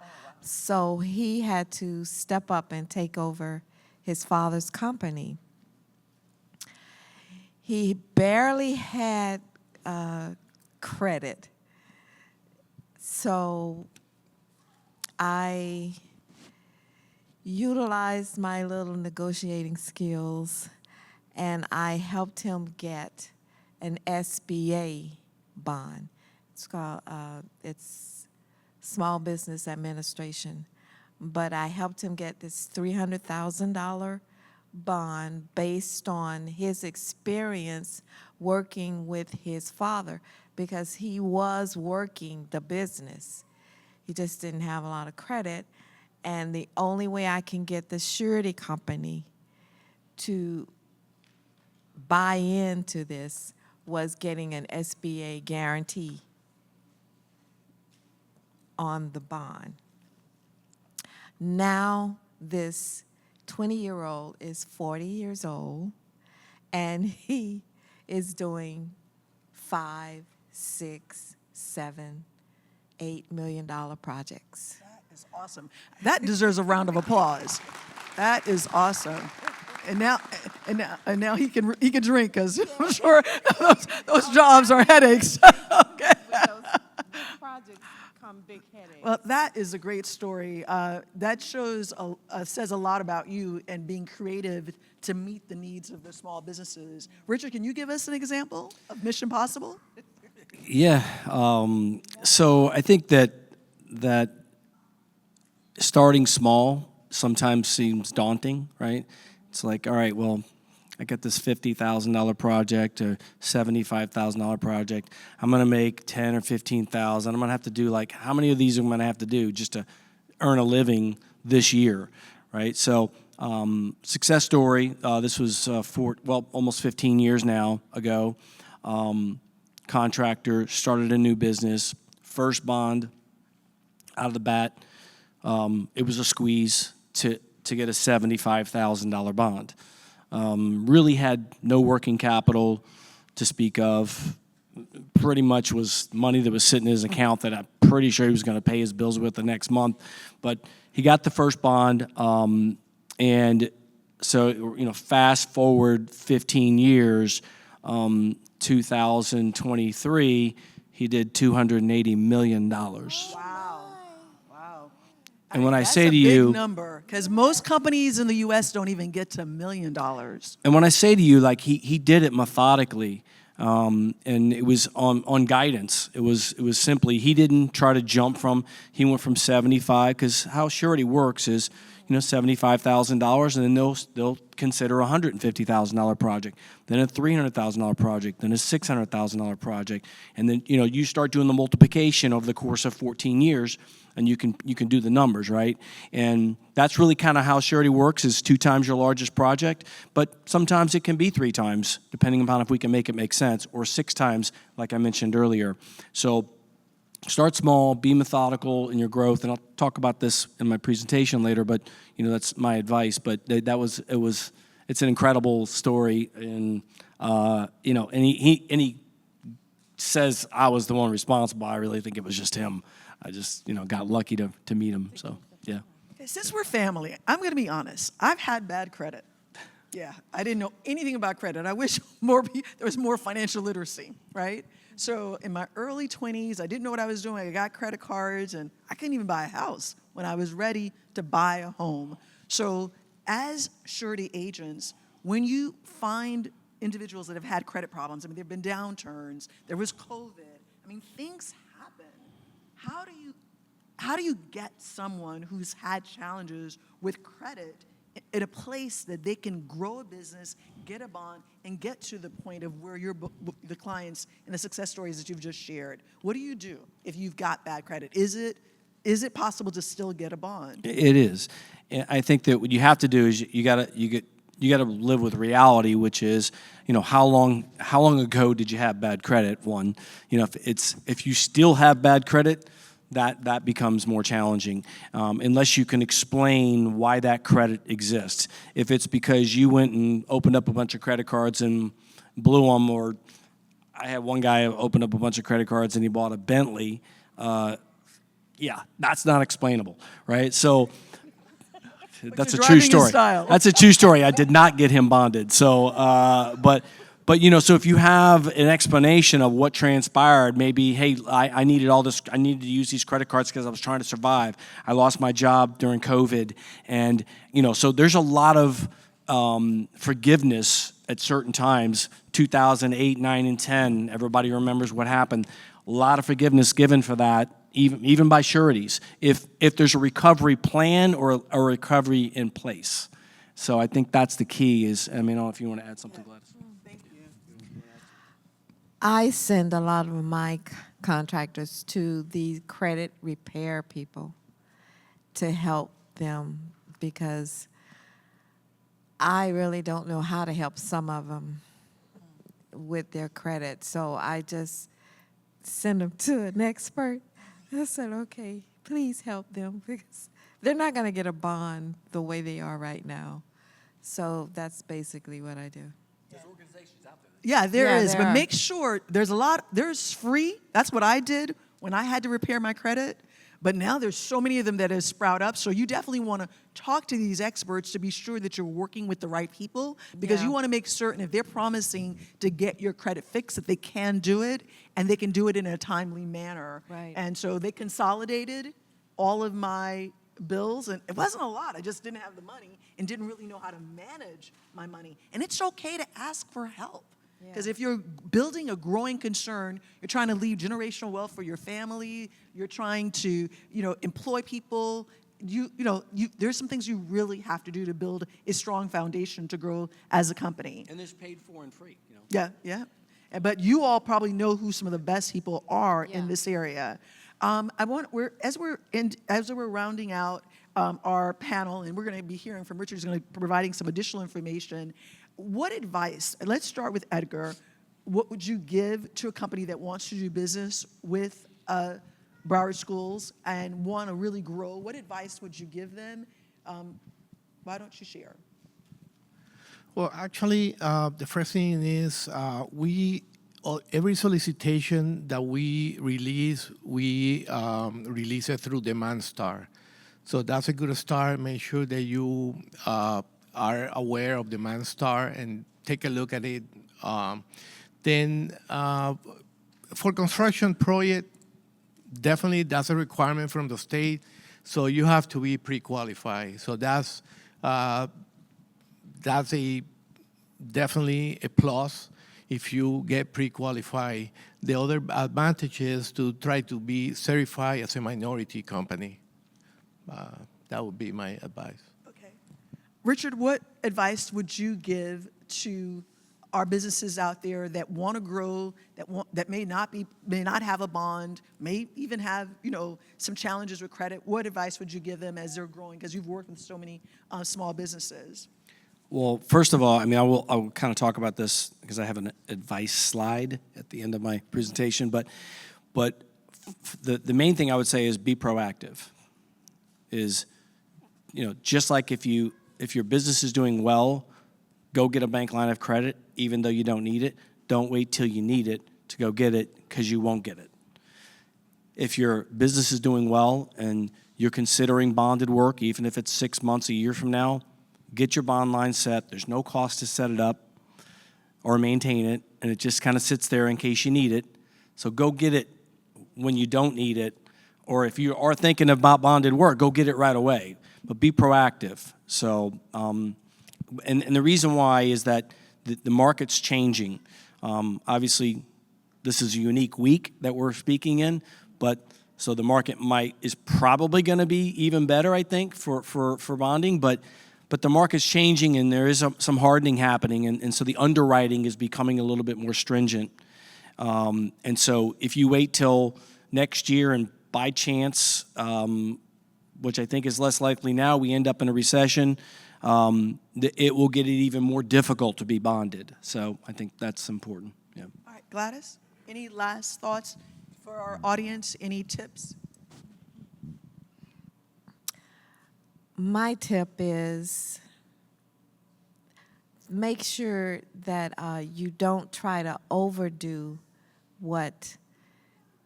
So he had to step up and take over his father's company. He barely had credit. So I utilized my little negotiating skills, and I helped him get an SBA bond. It's called, it's Small Business Administration. But I helped him get this $300,000 bond based on his experience working with his father, because he was working the business. He just didn't have a lot of credit. And the only way I can get the surety company to buy into this was getting an SBA guarantee on the bond. Now this 20-year-old is 40 years old, and he is doing $5, $6, $7, $8 million projects. That is awesome. That deserves a round of applause. That is awesome. And now he can drink, because I'm sure those jobs are headaches. Okay. With those projects come big headaches. Well, that is a great story. That shows says a lot about you and being creative to meet the needs of the small businesses. Richard, can you give us an example of Mission Possible? Yeah. So I think that starting small sometimes seems daunting, right? It's like, all right, well, I got this $50,000 project or $75,000 project. I'm going to make 10 or 15,000. I'm going to have to do, like, how many of these am I going to have to do just to earn a living this year, right? So success story, this was almost 15 years now ago. Contractor, started a new business, first bond out of the bat. It was a squeeze to get a $75,000 bond. Really had no working capital to speak of. Pretty much was money that was sitting in his account that I'm pretty sure he was going to pay his bills with the next month. But he got the first bond, and so, fast forward 15 years, 2023, he did $280 million. Wow. And when I That's say a to you, big number, because most companies in the U.S. don't even get to $1 million. and when I say to you, like, he did it methodically, and it was on guidance. It was simply, he didn't try to jump from, he went from 75, because how surety works is, $75,000, and then they'll consider a $150,000 project, then a $300,000 project, then a $600,000 project, and then you start doing the multiplication over the course of 14 years, and you can do the numbers, right? And that's really kind of how surety works, is 2 times your largest project, but sometimes it can be 3 times, depending upon if we can make it make sense, or 6 times, like I mentioned earlier. So start small, be methodical in your growth, and I'll talk about this in my presentation later, but that's my advice. But it's an incredible story, and and he says I was the one responsible. I really think it was just him. I just got lucky to meet him. So yeah. Since we're family, I'm going to be honest. I've had bad credit. Yeah, I didn't know anything about credit. I wish there was more financial literacy, right? So in my early 20s, I didn't know what I was doing. I got credit cards, and I couldn't even buy a house when I was ready to buy a home. So as surety agents, when you find individuals that have had credit problems, there have been downturns, there was COVID, things happen. How do you get someone who's had challenges with credit in a place that they can grow a business, get a bond, and get to the point of where the clients and the success stories that you've just shared? What do you do if you've got bad credit? Is it possible to still get a bond? It is. And I think that what you have to do is you got to live with reality, which is, how long ago did you have bad credit? One, if you still have bad credit, that becomes more challenging, unless you can explain why that credit exists. If it's because you went and opened up a bunch of credit cards and blew them, or I had one guy open up a bunch of credit cards and he bought a Bentley, yeah, that's not explainable, right? So that's a you're true driving in story. style. That's a true story. I did not get him bonded. So, but you know, so if you have an explanation of what transpired, maybe, hey, I needed all this, I needed to use these credit cards because I was trying to survive. I lost my job during COVID, and you know, so there's a lot of forgiveness at certain times. 2008, 9, and 10. Everybody remembers what happened. A lot of forgiveness given for that, even by sureties, if there's a recovery plan or a recovery in place. So I think that's the key. Is I mean, I don't know if you want to add something, Gladys. I send a lot of my contractors to the credit repair people to help them because I really don't know how to help some of them with their credit. So I just send them to an expert. I said, okay, please help them because they're not going to get a bond the way they are right now. So that's basically what I do. Yeah, there Yeah, is. there But are. make sure there's free. That's what I did when I had to repair my credit. But now there's so many of them that have sprout up. So you definitely want to talk to these experts to be sure that you're working with the right people because Yeah. you want to make certain if they're promising to get your credit fixed, that they can do it and they can do it in a timely manner. Right. And so they consolidated all of my bills, and it wasn't a lot. I just didn't have the money and didn't really know how to manage my money. And it's okay to ask for help. Because Yeah. if you're building a growing concern, you're trying to leave generational wealth for your family, you're trying to, employ people, there's some things you really have to do to build a strong foundation to grow as a company. And there's paid for and free. You know. Yeah, yeah. But you all probably know who some of the best people are Yeah. in this area. As we're rounding out our panel, and we're going to be hearing from Richard, who's going to be providing some additional information. What advice? Let's start with Edgar. What would you give to a company that wants to do business with Broward Schools and want to really grow? What advice would you give them? Why don't you share? Well, actually, the first thing is every solicitation that we release it through Demand Star. So that's a good start. Make sure that you are aware of Demand Star and take a look at it. Then for construction project, definitely that's a requirement from the state. So you have to be pre-qualified. So that's definitely a plus if you get pre-qualified. The other advantage is to try to be certified as a minority company. That would be my advice. Okay. Richard, what advice would you give to our businesses out there that want to grow, that may not have a bond, may even have some challenges with credit? What advice would you give them as they're growing? Because you've worked with so many small businesses. Well, first of all, I will kind of talk about this because I have an advice slide at the end of my presentation. But the main thing I would say is be proactive. Is just like if your business is doing well, go get a bank line of credit, even though you don't need it. Don't wait till you need it to go get it, because you won't get it. If your business is doing well and you're considering bonded work, even if it's 6 months, a year from now, get your bond line set. There's no cost to set it up or maintain it, and it just kind of sits there in case you need it. So go get it when you don't need it, or if you are thinking about bonded work, go get it right away. But be proactive. So, and the reason why is that the market's changing. Obviously, this is a unique week that we're speaking in, but so the market is probably going to be even better, I think, for bonding. But the market's changing, and there is some hardening happening, and so the underwriting is becoming a little bit more stringent. And so if you wait till next year and by chance, which I think is less likely now, we end up in a recession, it will get it even more difficult to be bonded. So I think that's important. Yeah. All right, Gladys, any last thoughts for our audience? Any tips? My tip is make sure that you don't try to overdo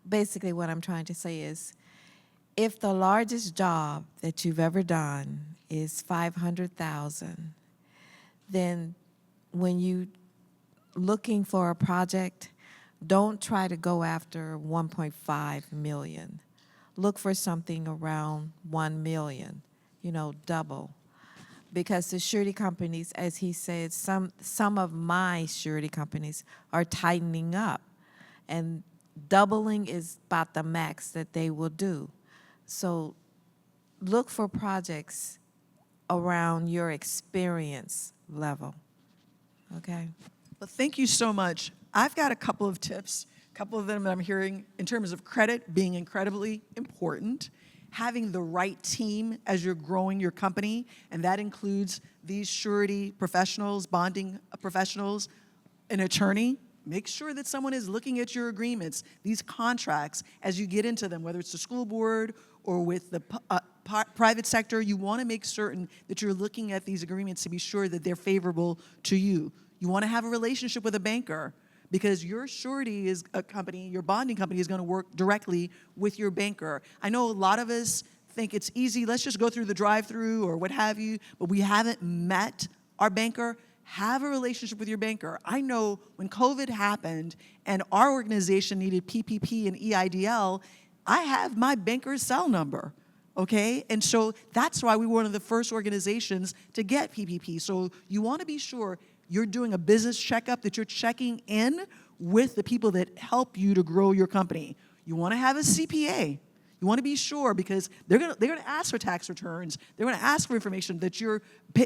basically what I'm trying to say is if the largest job that you've ever done is $500,000, then when you looking for a project, don't try to go after 1.5 million. Look for something around 1 million, double. Because the surety companies, as he said, some of my surety companies are tightening up, and doubling is about the max that they will do. So look for projects around your experience level, okay? Well, thank you so much. I've got a couple of tips, a couple of them that I'm hearing in terms of credit being incredibly important, having the right team as you're growing your company, and that includes these surety professionals, bonding professionals, an attorney. Make sure that someone is looking at your agreements, these contracts, as you get into them, whether it's the school board or with the private sector. You want to make certain that you're looking at these agreements to be sure that they're favorable to you. You want to have a relationship with a banker, because your surety is a company, your bonding company is going to work directly with your banker. I know a lot of us think it's easy, let's just go through the drive-through or what have you, but we haven't met our banker. Have a relationship with your banker. I know when COVID happened and our organization needed PPP and EIDL, I have my banker's cell number, okay? And so that's why we were one of the first organizations to get PPP. So you want to be sure you're doing a business checkup, that you're checking in with the people that help you to grow your company. You want to have a CPA. You want to be sure, because they're going to ask for tax returns. They're going to ask for information, that you're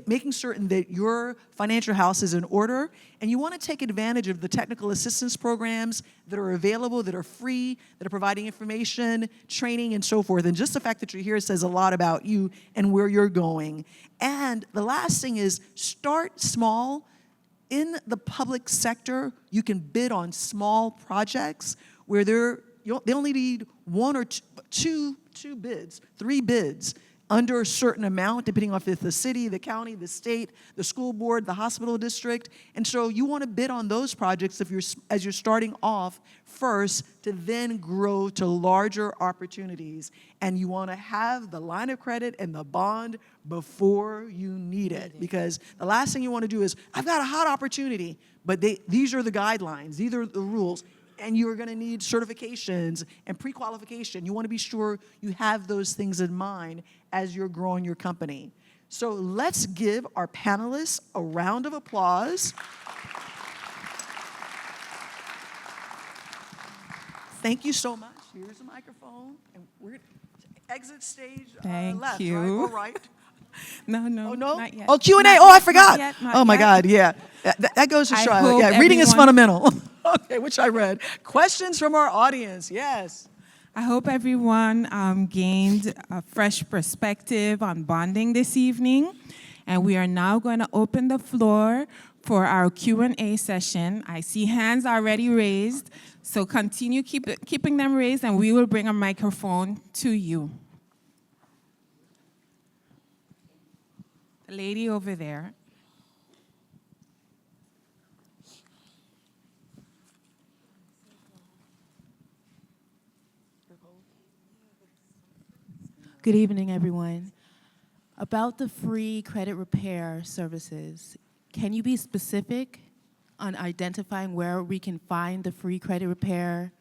making certain that your financial house is in order. And you want to take advantage of the technical assistance programs that are available, that are free, that are providing information, training, and so forth. And just the fact that you're here says a lot about you and where you're going. And the last thing is, start small. In the public sector, you can bid on small projects where they only need one or two bids, 3 bids under a certain amount, depending on if it's the city, the county, the state, the school board, the hospital district. And so you want to bid on those projects as you're starting off first, to then grow to larger opportunities. And you want to have the line of credit and the bond before you need it. Because the last thing you want to do is, I've got a hot opportunity, but these are the guidelines, these are the rules. And you're going to need certifications and pre-qualification. You want to be sure you have those things in mind as you're growing your company. So let's give our panelists a round of applause. Thank you so much. Here's the microphone. And we're going to exit stage Thank left, you. right? Or right? No, Oh, no? not yet. Oh, Q&A. Not Oh, I yet, forgot. not yet, not Oh, my yet. God, yeah. That goes to I show. hope Yeah, reading is everyone- fundamental. Okay, which I read. Questions from our audience, yes. I hope everyone gained a fresh perspective on bonding this evening. And we are now going to open the floor for our Q&A session. I see hands already raised, so continue keeping them raised, and we will bring a microphone to you. The lady over there. Good evening, everyone. About the free credit repair services, can you be specific on identifying where we can find the free credit repair?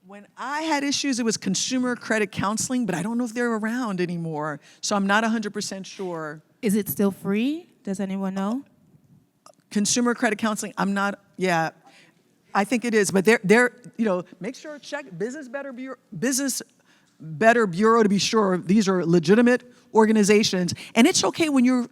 When I had issues, it was consumer credit counseling, but I don't know if they're around anymore, so I'm not 100% sure. Is it still free? Does anyone know? Consumer credit counseling, I'm not, yeah, I think it is, but they're make sure, check Business Better Bureau to be sure these are legitimate organizations. And it's okay when you're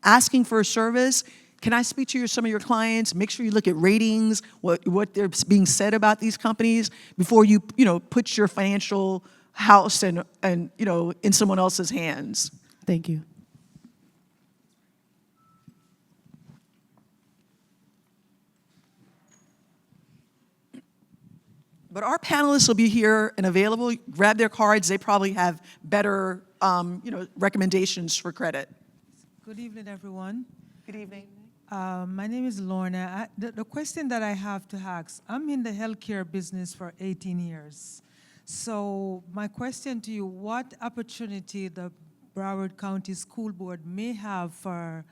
asking for a service, can I speak to some of your clients? Make sure you look at ratings, what they're being said about these companies before you put your financial house and in someone else's hands. Thank you. But our panelists will be here and available. Grab their cards. They probably have better, recommendations for credit. Good evening, everyone. Good evening. My name is Lorna. The question that I have to ask, I'm in the healthcare business for 18 years. So my question to you, what opportunity the Broward County School Board may have for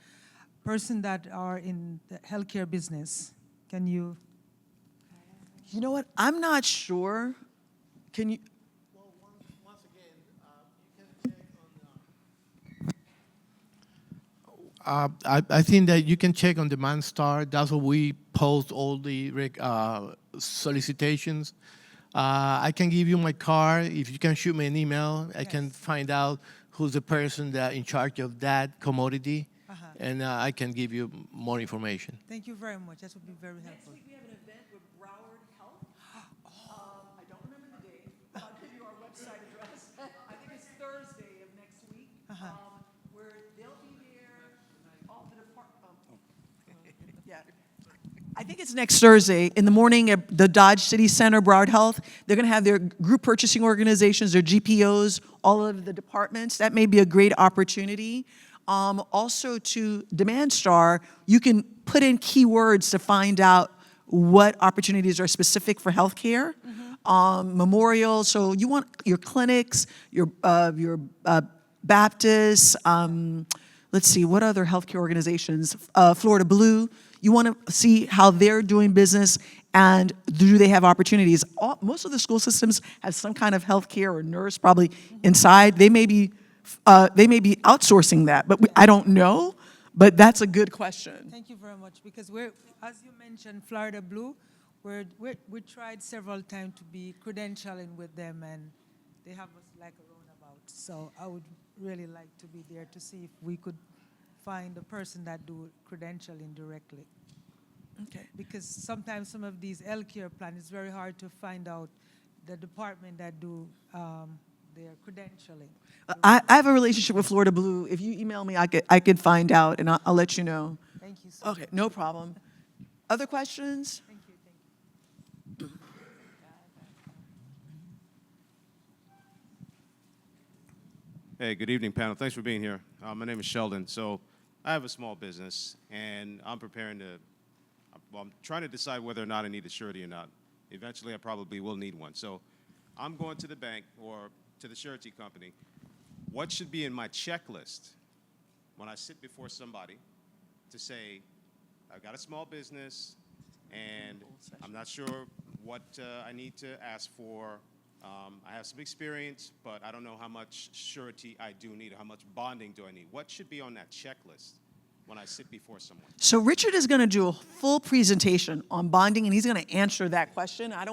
persons that are in the healthcare business? Can you? You know what? I'm not sure. Can you? Once again, you can check on. I think that you can check on Demand Star. That's where we post all the solicitations. I can give you my card. If you can shoot me an email, I can find out who's the person that in charge of that commodity, and I can give you more information. Thank you very much. That would be very helpful. Next week we have an event with Broward Health. I don't remember the date, but I'll give you our website address. I think it's Thursday of next week, where they'll be there, all the department. Yeah. I think it's next Thursday in the morning at the Dodge City Center, Broward Health. They're going to have their group purchasing organizations, their GPOs, all of the departments. That may be a great opportunity. Also to Demand Star, you can put in keywords to find out what opportunities are specific for healthcare. Memorial, so you want your clinics, your Baptists, let's see, what other healthcare organizations? Florida Blue. You want to see how they're doing business and do they have opportunities. Most of the school systems have some kind of healthcare or nurse probably inside. They may be outsourcing that, but I don't know. But that's a good question. Thank you very much, because we're, as you mentioned, Florida Blue, we tried several times to be credentialing with them, and they have us like a roundabout. So I would really like to be there to see if we could find the person that do credentialing directly. Okay. Because sometimes some of these healthcare plans, it's very hard to find out the department that do their credentialing. I have a relationship with Florida Blue. If you email me, I could find out, and I'll let you know. Thank you so much. Okay, no problem. Other questions? Thank you. Hey, good evening, panel. Thanks for being here. My name is Sheldon. So I have a small business, and I'm trying to decide whether or not I need a surety or not. Eventually, I probably will need one. So I'm going to the bank or to the surety company. What should be in my checklist when I sit before somebody to say, I've got a small business, and I'm not sure what I need to ask for. I have some experience, but I don't know how much surety I do need or how much bonding do I need. What should be on that checklist when I sit before someone? So Richard is going to do a full presentation on bonding, and he's going to answer that question. I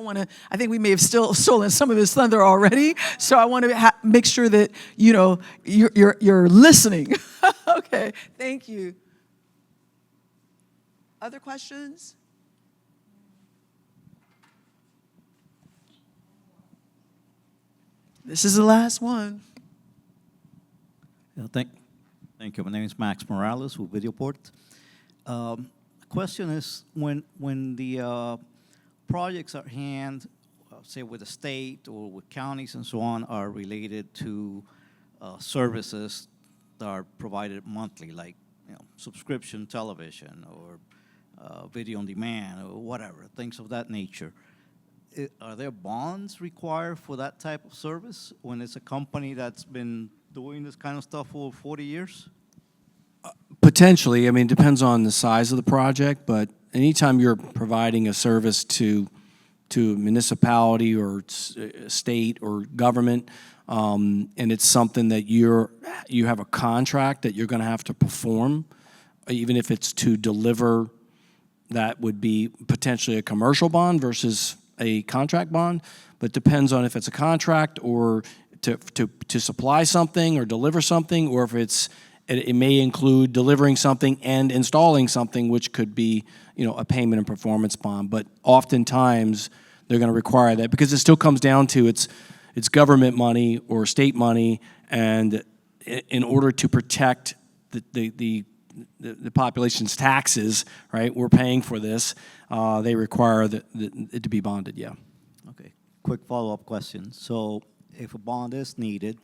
think we may have still stolen some of his thunder already, so I want to make sure that, you know, you're listening. Okay, thank you. Other questions? This is the last one. Yeah, thank you. My name is Max Morales with Videoport. The question is, when the projects at hand, say with the state or with counties and so on, are related to services that are provided monthly, like subscription television or video on demand or whatever, things of that nature. Are there bonds required for that type of service when it's a company that's been doing this kind of stuff for 40 years? Potentially. I mean, it depends on the size of the project, but anytime you're providing a service to a municipality or state or government, and it's something that you have a contract that you're going to have to perform, even if it's to deliver, that would be potentially a commercial bond versus a contract bond, but depends on if it's a contract or to supply something or deliver something, or if it may include delivering something and installing something, which could be a payment and performance bond. But oftentimes they're going to require that because it still comes down to it's government money or state money, and in order to protect the population's taxes, right? We're paying for this. They require it to be bonded, yeah. Okay, quick follow-up question. So if a bond is needed,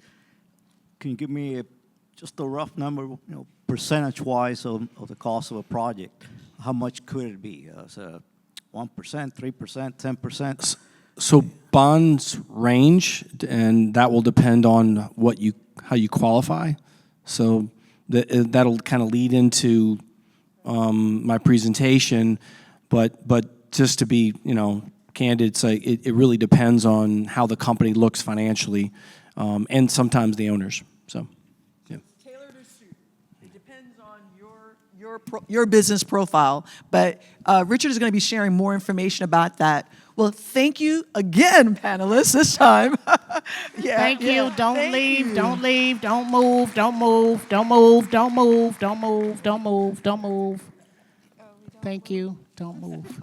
can you give me just a rough number, percentage-wise of the cost of a project? How much could it be? 1%, 3%, 10%? So bonds range, and that will depend on how you qualify. So that'll kind of lead into my presentation, but just to be candid, it's like it really depends on how the company looks financially, and sometimes the owners. So. Tailored or suit. It depends on your business profile. But Richard is going to be sharing more information about that. Well, thank you again, panelists, this time. Thank you. Don't leave. Don't leave. Don't move. Don't move. Don't move. Don't move. Don't move. Don't move. Don't move. Thank you. Don't move.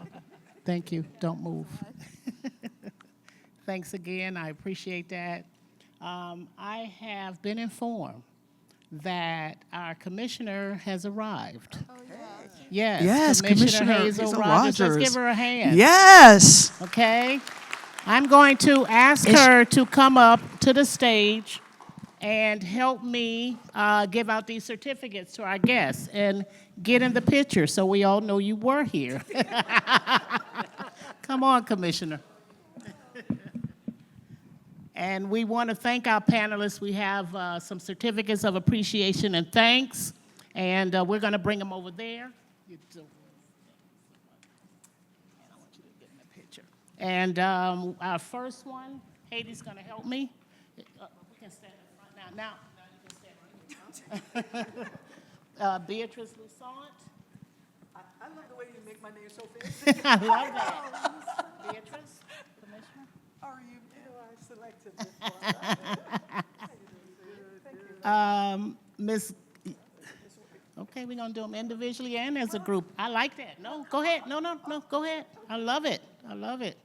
Thank you. Don't move. Thanks again. I appreciate that. I have been informed that our commissioner has arrived. Oh, yes, Commissioner Hazel Rogers. Let's give her a hand. Yes. Okay. I'm going to ask her to come up to the stage and help me give out these certificates to our guests and get in the picture so we all know you were here. Come on, Commissioner. And we want to thank our panelists. We have some certificates of appreciation and thanks, and we're going to bring them over there. And our first one, Haiti's going to help me. We can stand in front now. Now you can stand right here. Beatrice Louissaint. I love the way you make my name so fancy. I love that. Beatrice, Commissioner. How are you? I selected this Miss. Okay, we're going to do them individually and as a group. I like that. No, go ahead. No, go ahead. I love it. I love it.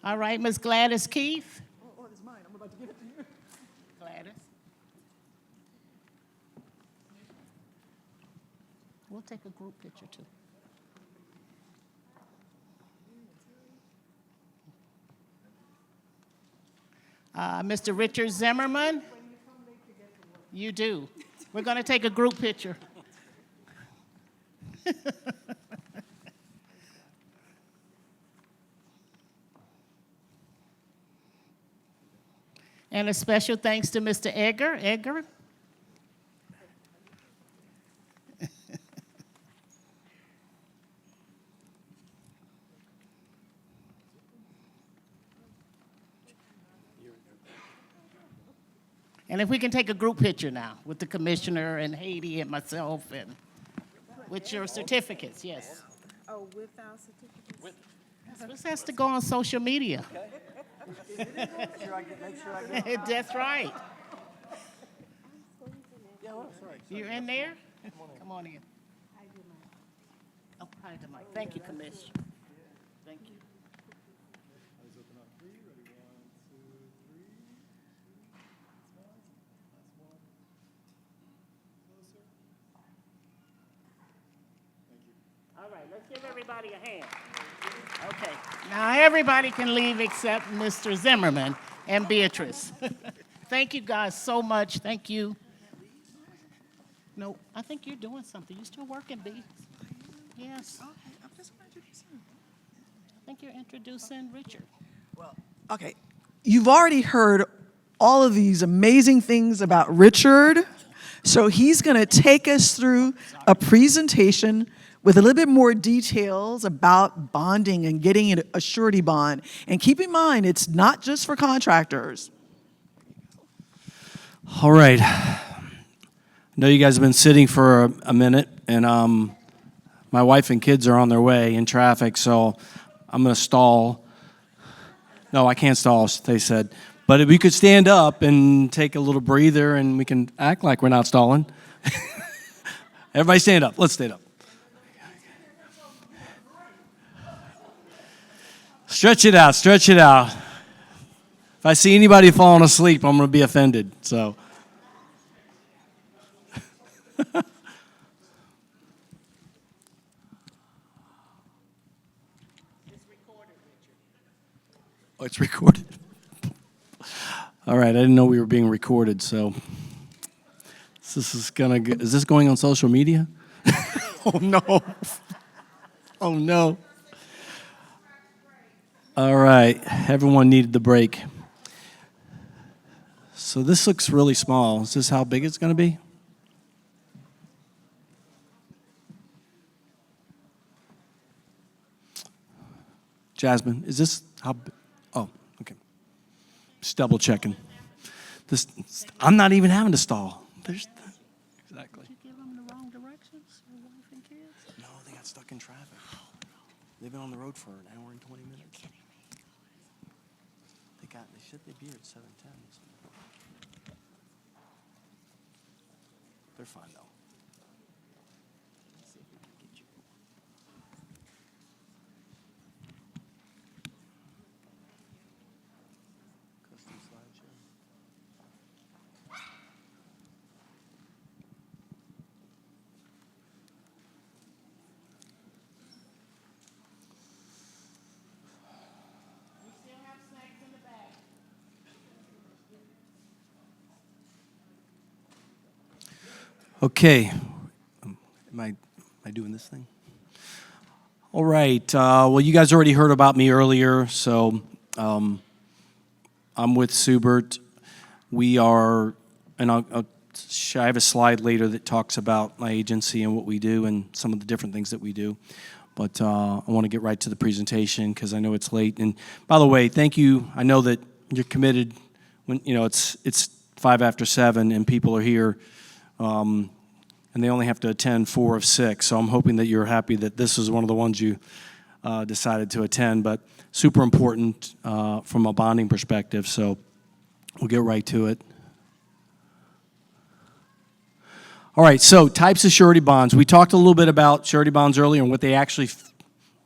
All right, Miss Gladys Keith. Oh, it's mine. I'm about to give it to you. Gladys. We'll take a group picture, too. Mr. Richard Zimmerman. You do. We're going to take a group picture. And a special thanks to Mr. Edgar. Edgar. And if we can take a group picture now with the commissioner and Haiti and myself and with your certificates, yes. Oh, with our certificates? This has to go on social media. That's right. You're in there? Come on in. Oh, hide the mic. Thank you, Commissioner. Thank you. All right, let's give everybody a hand. Okay, now everybody can leave except Mr. Zimmerman and Beatrice. Thank you guys so much. Thank you. No, I think you're doing something. You still working, B? Yes. Okay, I'm just going to introduce him. I think you're introducing Richard. Well, okay. You've already heard all of these amazing things about Richard. So he's going to take us through a presentation with a little bit more details about bonding and getting a surety bond. And keep in mind, it's not just for contractors. All right. I know you guys have been sitting for a minute, and my wife and kids are on their way in traffic, so I'm going to stall. No, I can't stall, they said. But if we could stand up and take a little breather, and we can act like we're not stalling. Everybody stand up. Let's stand up. Stretch it out, stretch it out. If I see anybody falling asleep, I'm going to be offended, so. Oh, it's recorded. All right, I didn't know we were being recorded, so. Is this going on social media? Oh, no. Oh, no. All right, everyone needed the break. So this looks really small. Is this how big it's going to be? Jasmine, is this how? Oh, okay. Just double checking. This, I'm not even having to stall. Exactly. Did you give them the wrong directions, your wife and kids? No, they got stuck in traffic. They've been on the road for an hour and 20 minutes. They should be here at 7:10. So. They're fine though. Let's see if we can get you. Custom slideshow. Okay, am I doing this thing? All right, well, you guys already heard about me earlier, so I'm with Seubert. We are, and I have a slide later that talks about my agency and what we do and some of the different things that we do. But I want to get right to the presentation because I know it's late. And by the way, thank you. I know that you're committed when, you know, it's 5 after 7 and people are here. And they only have to attend 4 of 6. So I'm hoping that you're happy that this is one of the ones you decided to attend. But super important from a bonding perspective. So we'll get right to it. All right, so types of surety bonds. We talked a little bit about surety bonds earlier and what they actually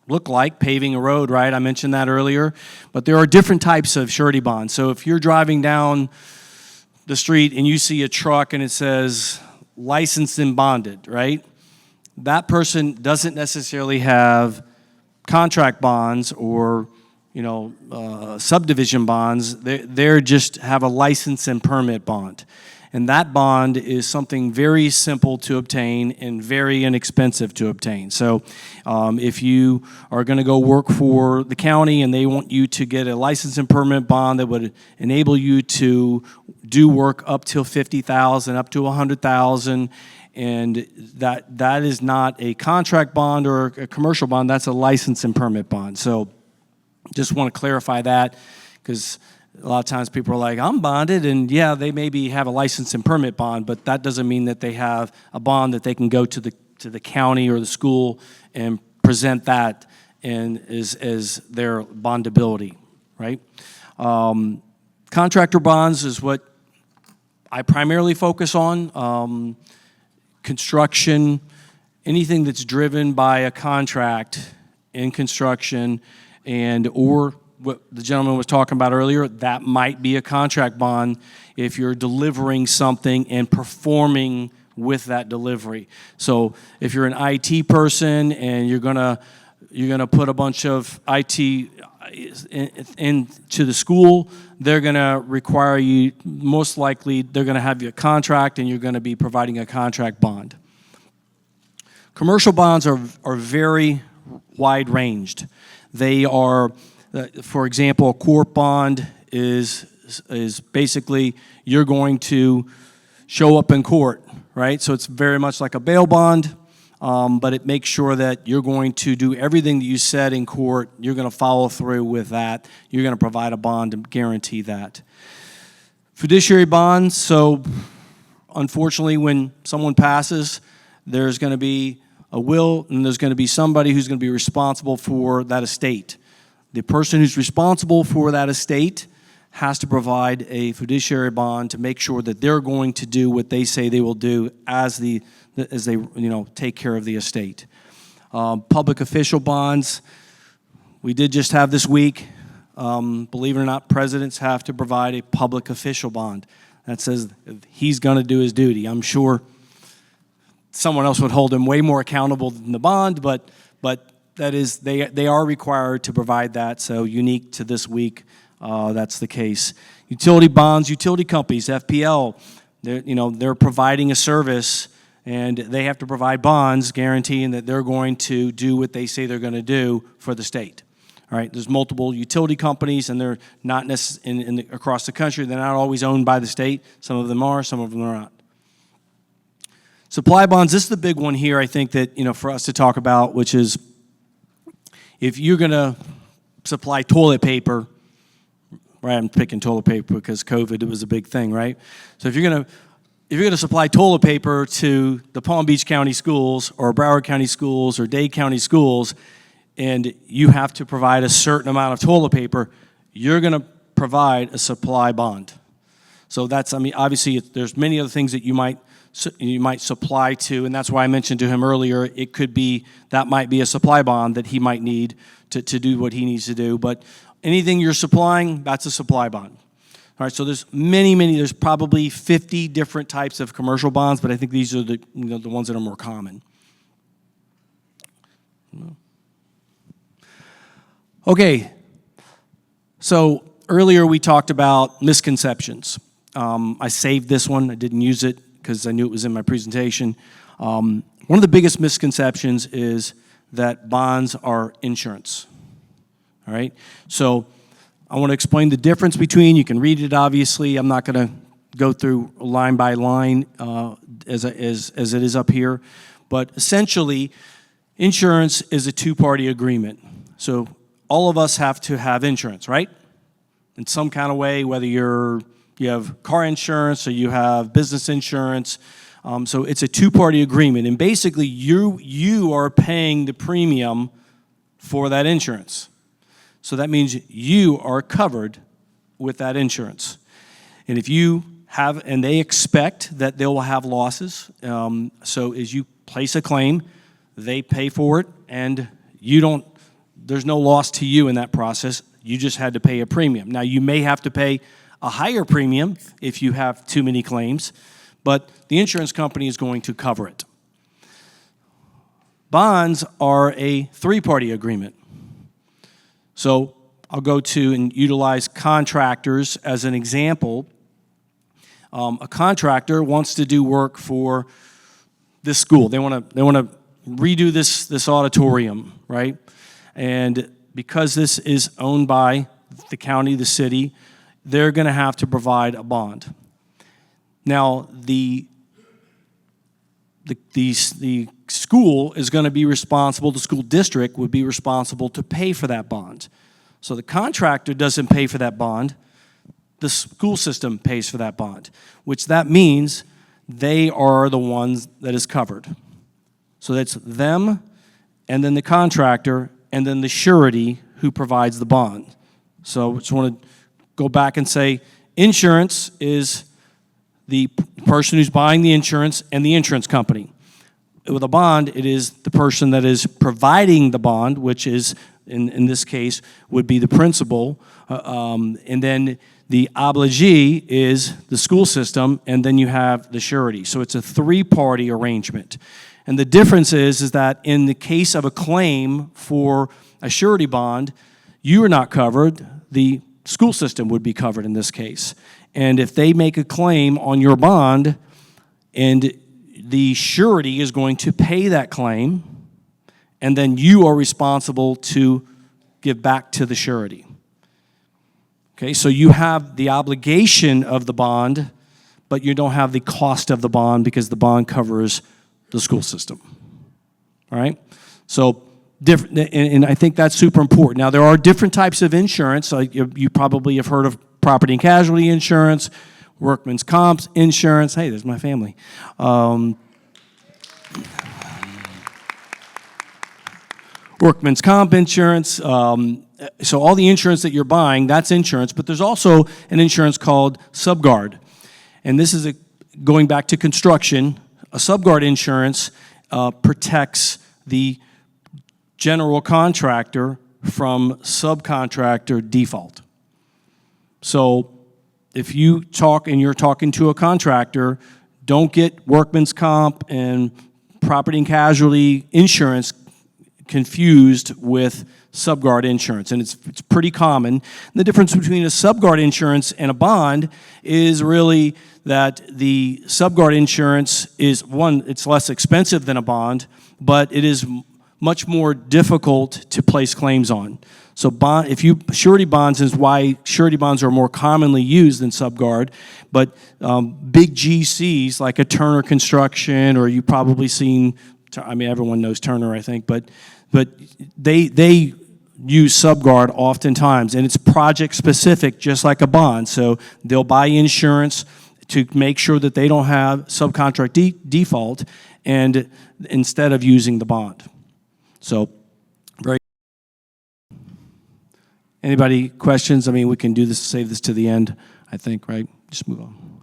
look like, paving a road, right? I mentioned that earlier. But there are different types of surety bonds. So if you're driving down the street and you see a truck and it says licensed and bonded, right? That person doesn't necessarily have contract bonds or, you know, subdivision bonds. They're just have a license and permit bond. And that bond is something very simple to obtain and very inexpensive to obtain. So if you are going to go work for the county and they want you to get a license and permit bond that would enable you to do work up till $50,000, up to $100,000, and that is not a contract bond or a commercial bond, that's a license and permit bond. So just want to clarify that because a lot of times people are like, I'm bonded, and yeah, they maybe have a license and permit bond, but that doesn't mean that they have a bond that they can go to the county or the school and present that and as their bondability, right? Contractor bonds is what I primarily focus on. Construction, anything that's driven by a contract in construction and or what the gentleman was talking about earlier, that might be a contract bond if you're delivering something and performing with that delivery. So if you're an IT person and you're gonna put a bunch of IT into the school, they're gonna require you, most likely they're gonna have you a contract and you're gonna be providing a contract bond. Commercial bonds are very wide ranged. They are, for example, a court bond is basically you're going to show up in court, right? So it's very much like a bail bond, but it makes sure that you're going to do everything that you said in court. You're going to follow through with that. You're going to provide a bond to guarantee that. Fiduciary bonds, so unfortunately when someone passes, there's going to be a will and there's going to be somebody who's going to be responsible for that estate. The person who's responsible for that estate has to provide a fiduciary bond to make sure that they're going to do what they say they will do as they take care of the estate. Public official bonds, we did just have this week. Believe it or not, presidents have to provide a public official bond that says he's going to do his duty. I'm sure someone else would hold him way more accountable than the bond, but that is, they are required to provide that, so unique to this week, that's the case. Utility bonds, utility companies, FPL, they're providing a service, and they have to provide bonds guaranteeing that they're going to do what they say they're going to do for the state, All right, there's multiple utility companies, and they're not necessarily across the country. They're not always owned by the state. Some of them are, some of them are not. Supply bonds, this is the big one here, I think, that, for us to talk about, which is if you're going to supply toilet paper, right? I'm picking toilet paper because COVID, it was a big thing, right? So if you're going to supply toilet paper to the Palm Beach County schools or Broward County schools or Dade County schools, and you have to provide a certain amount of toilet paper, you're going to provide a supply bond. So that's, obviously, there's many other things that you might supply to, and that's why I mentioned to him earlier, that might be a supply bond that he might need to do what he needs to do. But anything you're supplying, that's a supply bond. All right, so there's there's probably 50 different types of commercial bonds, but I think these are the ones that are more common. Okay, so earlier we talked about misconceptions. I saved this one. I didn't use it because I knew it was in my presentation. One of the biggest misconceptions is that bonds are insurance. All right, so I want to explain the difference between, you can read it obviously, I'm not going to go through line by line as it is up here, but essentially insurance is a two-party agreement. So all of us have to have insurance, right? In some kind of way, whether you have car insurance or you have business insurance. So it's a two-party agreement, and basically you are paying the premium for that insurance. So that means you are covered with that insurance. And if you have, and they expect that they will have losses, so as you place a claim, they pay for it, and there's no loss to you in that process. You just had to pay a premium. Now, you may have to pay a higher premium if you have too many claims, but the insurance company is going to cover it. Bonds are a three-party agreement. So I'll go to and utilize contractors as an example. A contractor wants to do work for this school. They want to redo this auditorium, right? And because this is owned by the county, the city, they're going to have to provide a bond. Now, the school is going to be responsible, the school district would be responsible to pay for that bond. So the contractor doesn't pay for that bond, the school system pays for that bond, which that means they are the ones that is covered. So that's them, and then the contractor, and then the surety who provides the bond. So I just want to go back and say insurance is the person who's buying the insurance and the insurance company. With a bond, it is the person that is providing the bond, which is, in this case, would be the principal, and then the obligee is the school system, and then you have the surety. So it's a three-party arrangement. And the difference is that in the case of a claim for a surety bond, you are not covered. The school system would be covered in this case. And if they make a claim on your bond, and the surety is going to pay that claim, and then you are responsible to give back to the surety. Okay, so you have the obligation of the bond, but you don't have the cost of the bond because the bond covers the school system. All right? So, different, and I think that's super important. Now, there are different types of insurance. You probably have heard of property and casualty insurance, workman's comp insurance. Hey, there's my family. Workman's comp insurance. So all the insurance that you're buying, that's insurance, but there's also an insurance called Subguard. And this is going back to construction. A Subguard insurance protects the general contractor from subcontractor default. So if you talk and you're talking to a contractor, don't get workman's comp and property and casualty insurance confused with Subguard insurance, and it's pretty common. And the difference between a Subguard insurance and a bond is really that the Subguard insurance is, one, it's less expensive than a bond, but it is much more difficult to place claims on. So surety bonds is why surety bonds are more commonly used than subguard, but big GCs like a Turner Construction, or you've probably seen, I mean, everyone knows Turner, I think, but they use subguard oftentimes, and it's project specific, just like a bond. So they'll buy insurance to make sure that they don't have subcontract default, and instead of using the bond. So, very. Anybody questions? I mean, we can do this, save this to the end, I think, right? Just move on.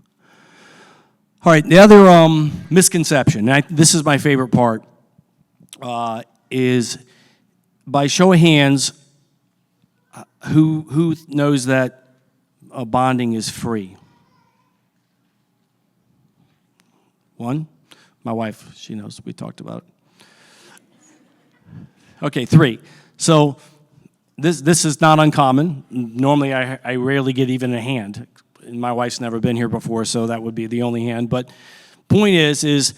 All right, the other misconception, and this is my favorite part, is by show of hands, who knows that bonding is free? One? My wife, she knows, we talked about it. Okay, 3. So this is not uncommon. Normally I rarely get even a hand. And my wife's never been here before, so that would be the only hand. But point is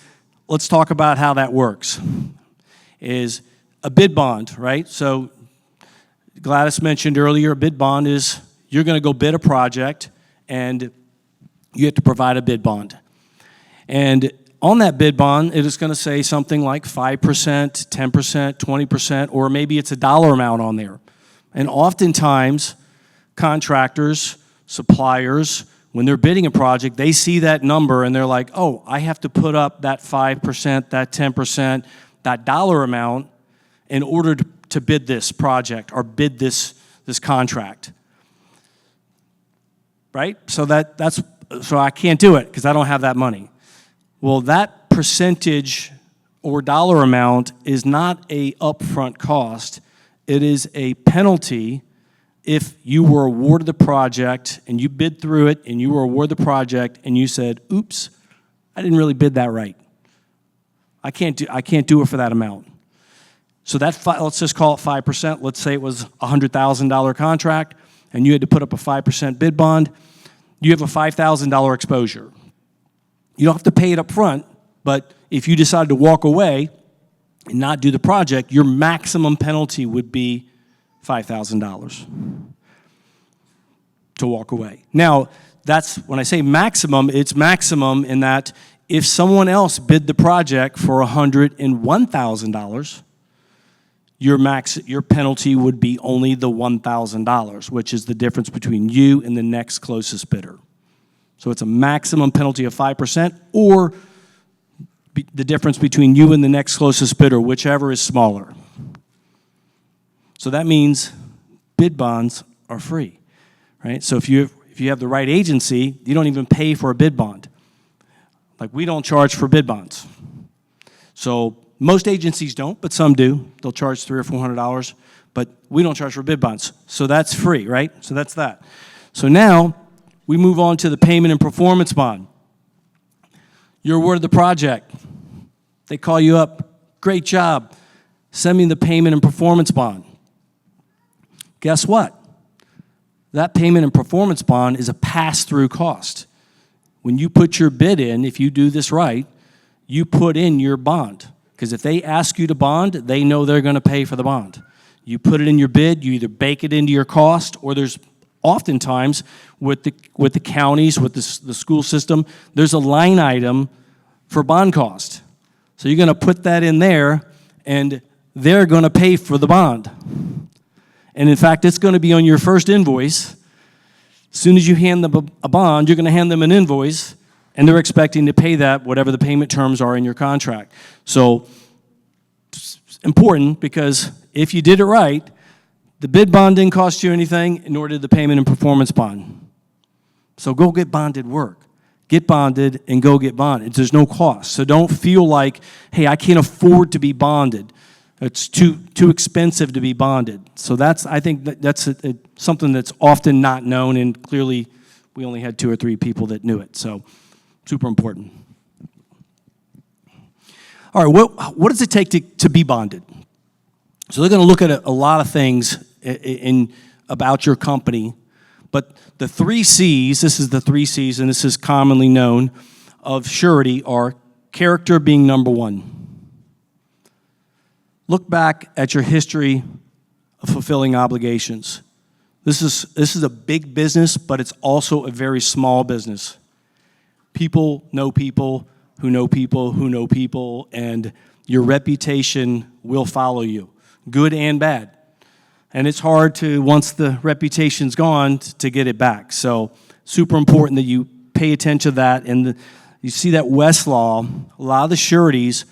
let's talk about how that works. Is a bid bond, right? So Gladys mentioned earlier, a bid bond is you're going to go bid a project, and you have to provide a bid bond. And on that bid bond, it is going to say something like 5%, 10%, 20%, or maybe it's a dollar amount on there. And oftentimes, contractors, suppliers, when they're bidding a project, they see that number and they're like, oh, I have to put up that 5%, that 10%, that dollar amount in order to bid this project or bid this contract. Right? So so I can't do it because I don't have that money. Well, that percentage or dollar amount is not a upfront cost. It is a penalty if you were awarded the project and you bid through it and you were awarded the project and you said, oops, I didn't really bid that right. I can't do it for that amount. So let's just call it 5%. Let's say it was a $100,000 contract and you had to put up a 5% bid bond. You have a $5,000 exposure. You don't have to pay it up front, but if you decide to walk away and not do the project, your maximum penalty would be $5,000 to walk away. Now, that's when I say maximum, it's maximum in that if someone else bid the project for $101,000, your penalty would be only the $1,000, which is the difference between you and the next closest bidder. So it's a maximum penalty of 5%, or the difference between you and the next closest bidder, whichever is smaller. So that means bid bonds are free, right? So if you have the right agency, you don't even pay for a bid bond. Like, we don't charge for bid bonds. So most agencies don't, but some do. They'll charge $300 or $400, but we don't charge for bid bonds. So that's free, right? So that's that. So now we move on to the payment and performance bond. You're awarded the project. They call you up. Great job. Send me the payment and performance bond. Guess what? That payment and performance bond is a pass-through cost. When you put your bid in, if you do this right, you put in your bond. Because if they ask you to bond, they know they're going to pay for the bond. You put it in your bid, you either bake it into your cost, or there's oftentimes with the counties, with the school system, there's a line item for bond cost. So you're going to put that in there, and they're going to pay for the bond. And in fact, it's going to be on your first invoice. As soon as you hand them a bond, you're going to hand them an invoice, and they're expecting to pay that, whatever the payment terms are in your contract. So it's important, because if you did it right, the bid bond didn't cost you anything, nor did the payment and performance bond. So go get bonded work. Get bonded and go get bonded. There's no cost. So don't feel like, hey, I can't afford to be bonded. It's too expensive to be bonded. So I think that's something that's often not known, and clearly we only had 2 or 3 people that knew it. So super important. All right, what does it take to be bonded? So they're going to look at a lot of things about your company, but the 3 C's, this is the 3 C's, and this is commonly known, of surety are character being number 1. Look back at your history fulfilling obligations. This is a big business, but it's also a very small business. People know people who know people who know people, and your reputation will follow you, good and bad. And it's hard to, once the reputation's gone, to get it back. So super important that you pay attention to that. And you see that Westlaw, a lot of the sureties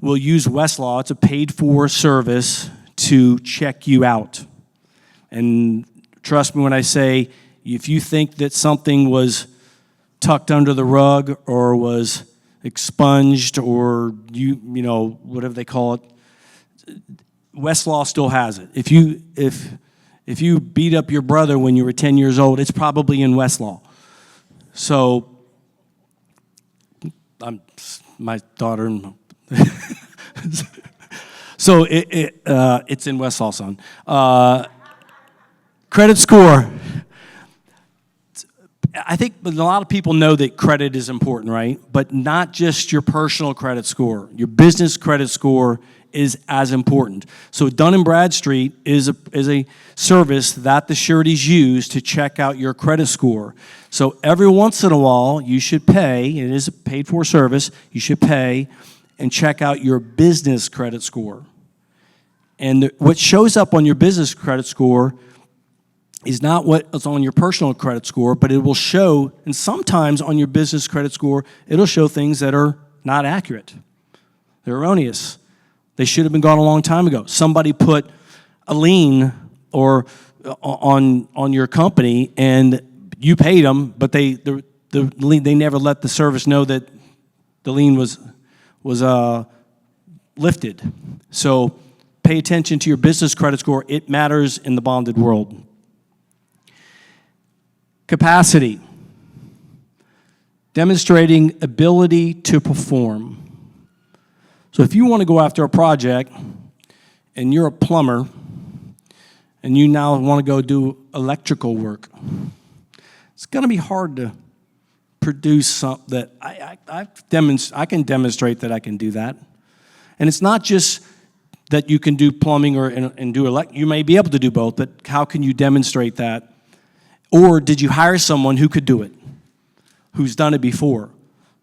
will use Westlaw. It's a paid-for service to check you out. And trust me when I say, if you think that something was tucked under the rug or was expunged or you know, whatever they call it, Westlaw still has it. If you beat up your brother when you were 10 years old, it's probably in Westlaw. So, my daughter. So it's in Westlaw, son. Credit score. I think a lot of people know that credit is important, right? But not just your personal credit score. Your business credit score is as important. So Dun & Bradstreet is a service that the sureties use to check out your credit score. So every once in a while, you should pay, it is a paid-for service, you should pay and check out your business credit score. And what shows up on your business credit score is not what's on your personal credit score, but it will show, and sometimes on your business credit score, it'll show things that are not accurate. They're erroneous. They should have been gone a long time ago. Somebody put a lien or on your company, and you paid them, but they never let the service know that the lien was lifted. So pay attention to your business credit score. It matters in the bonded world. Capacity. Demonstrating ability to perform. So if you want to go after a project and you're a plumber and you now want to go do electrical work, it's going to be hard to produce something that I can demonstrate that I can do that. And it's not just that you can do plumbing and do electrical. You may be able to do both, but how can you demonstrate that? Or did you hire someone who could do it, who's done it before?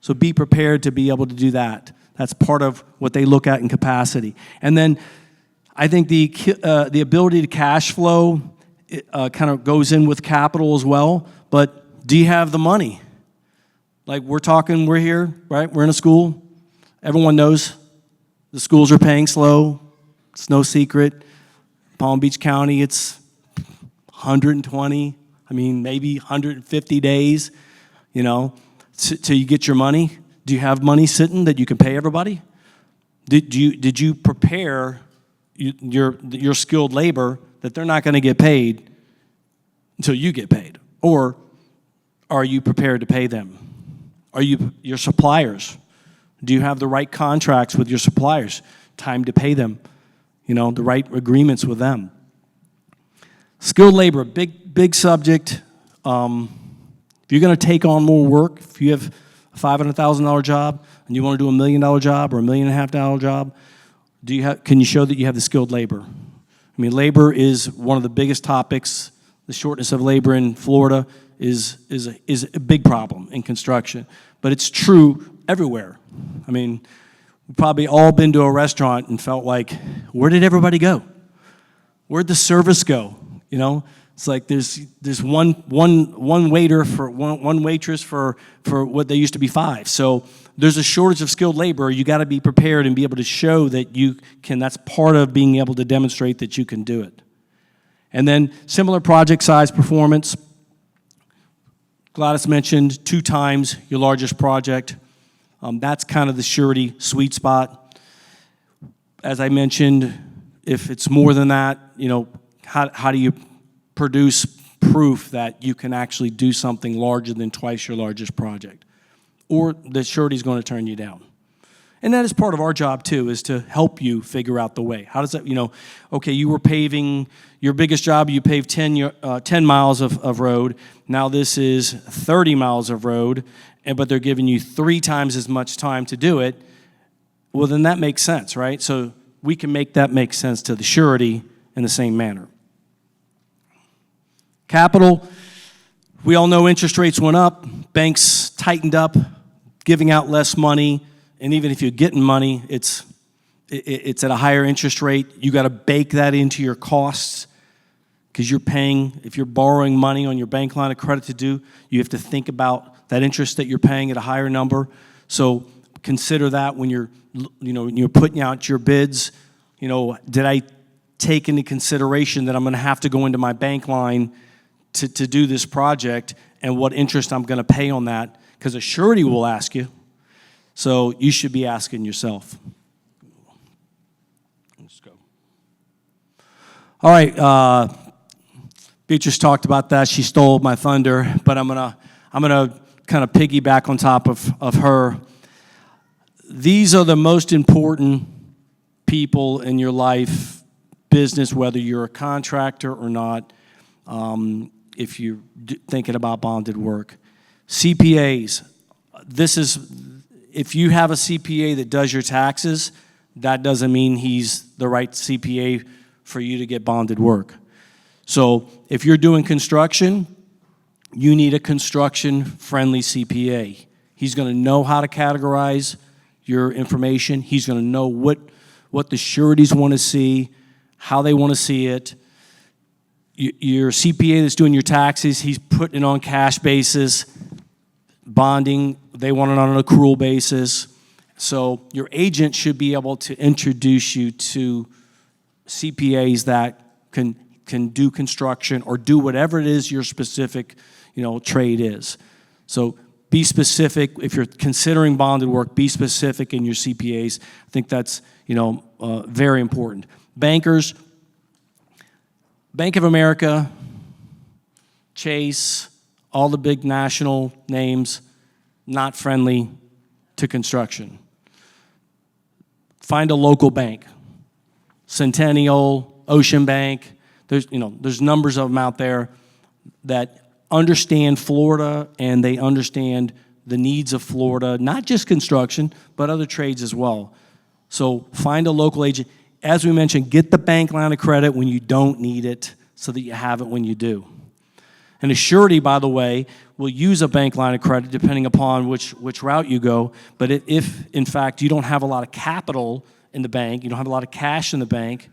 So be prepared to be able to do that. That's part of what they look at in capacity. And then I think the ability to cash flow kind of goes in with capital as well. But do you have the money? Like we're here, right? We're in a school. Everyone knows the schools are paying slow. It's no secret. Palm Beach County, it's 120. Maybe 150 days, till you get your money. Do you have money sitting that you can pay everybody? Did you prepare your skilled labor that they're not going to get paid until you get paid? Or are you prepared to pay them? Are you your suppliers? Do you have the right contracts with your suppliers? Time to pay them, the right agreements with them. Skilled labor, big subject. If you're going to take on more work, if you have a $500,000 job and you want to do $1 million job or $1.5 million job, can you show that you have the skilled labor? Labor is one of the biggest topics. The shortness of labor in Florida is a big problem in construction, but it's true everywhere. We've probably all been to a restaurant and felt like, where did everybody go? Where'd the service go? It's like there's one waiter for one waitress for what they used to be 5. So there's a shortage of skilled labor. You got to be prepared and be able to show that you can. That's part of being able to demonstrate that you can do it. And then similar project size performance. Gladys mentioned 2 times your largest project. That's kind of the surety sweet spot. As I mentioned, if it's more than that, how do you produce proof that you can actually do something larger than twice your largest project? Or the surety's going to turn you down. And that is part of our job, too, is to help you figure out the way. How does that, okay, you were paving, your biggest job, you paved 10 miles of road. Now this is 30 miles of road, but they're giving you 3 times as much time to do it. Well, then that makes sense, right? So we can make that make sense to the surety in the same manner. Capital, we all know interest rates went up, banks tightened up, giving out less money, and even if you're getting money, it's at a higher interest rate. You got to bake that into your costs because you're paying, if you're borrowing money on your bank line of credit to do, you have to think about that interest that you're paying at a higher number. So consider that when you're, when you're putting out your bids. Did I take into consideration that I'm going to have to go into my bank line to do this project and what interest I'm going to pay on that? Because a surety will ask you. So you should be asking yourself. Let's go. All right. Beatrice talked about that. She stole my thunder, but I'm gonna kind of piggyback on top of her. These are the most important people in your life, business, whether you're a contractor or not, if you're thinking about bonded work. CPAs, if you have a CPA that does your taxes, that doesn't mean he's the right CPA for you to get bonded work. So if you're doing construction, you need a construction-friendly CPA. He's going to know how to categorize your information. He's going to know what the sureties want to see, how they want to see it. Your CPA that's doing your taxes, he's putting it on cash basis. Bonding, they want it on an accrual basis. So your agent should be able to introduce you to CPAs that can do construction or do whatever it is your specific, trade is. So be specific. If you're considering bonded work, be specific in your CPAs. I think that's, very important. Bankers, Bank of America, Chase, all the big national names, not friendly to construction. Find a local bank. Centennial, Ocean Bank, there's numbers of them out there that understand Florida and they understand the needs of Florida, not just construction, but other trades as well. So find a local agent. As we mentioned, get the bank line of credit when you don't need it so that you have it when you do. And a surety, by the way, will use a bank line of credit depending upon which route you go. But if, in fact, you don't have a lot of capital in the bank, you don't have a lot of cash in the bank,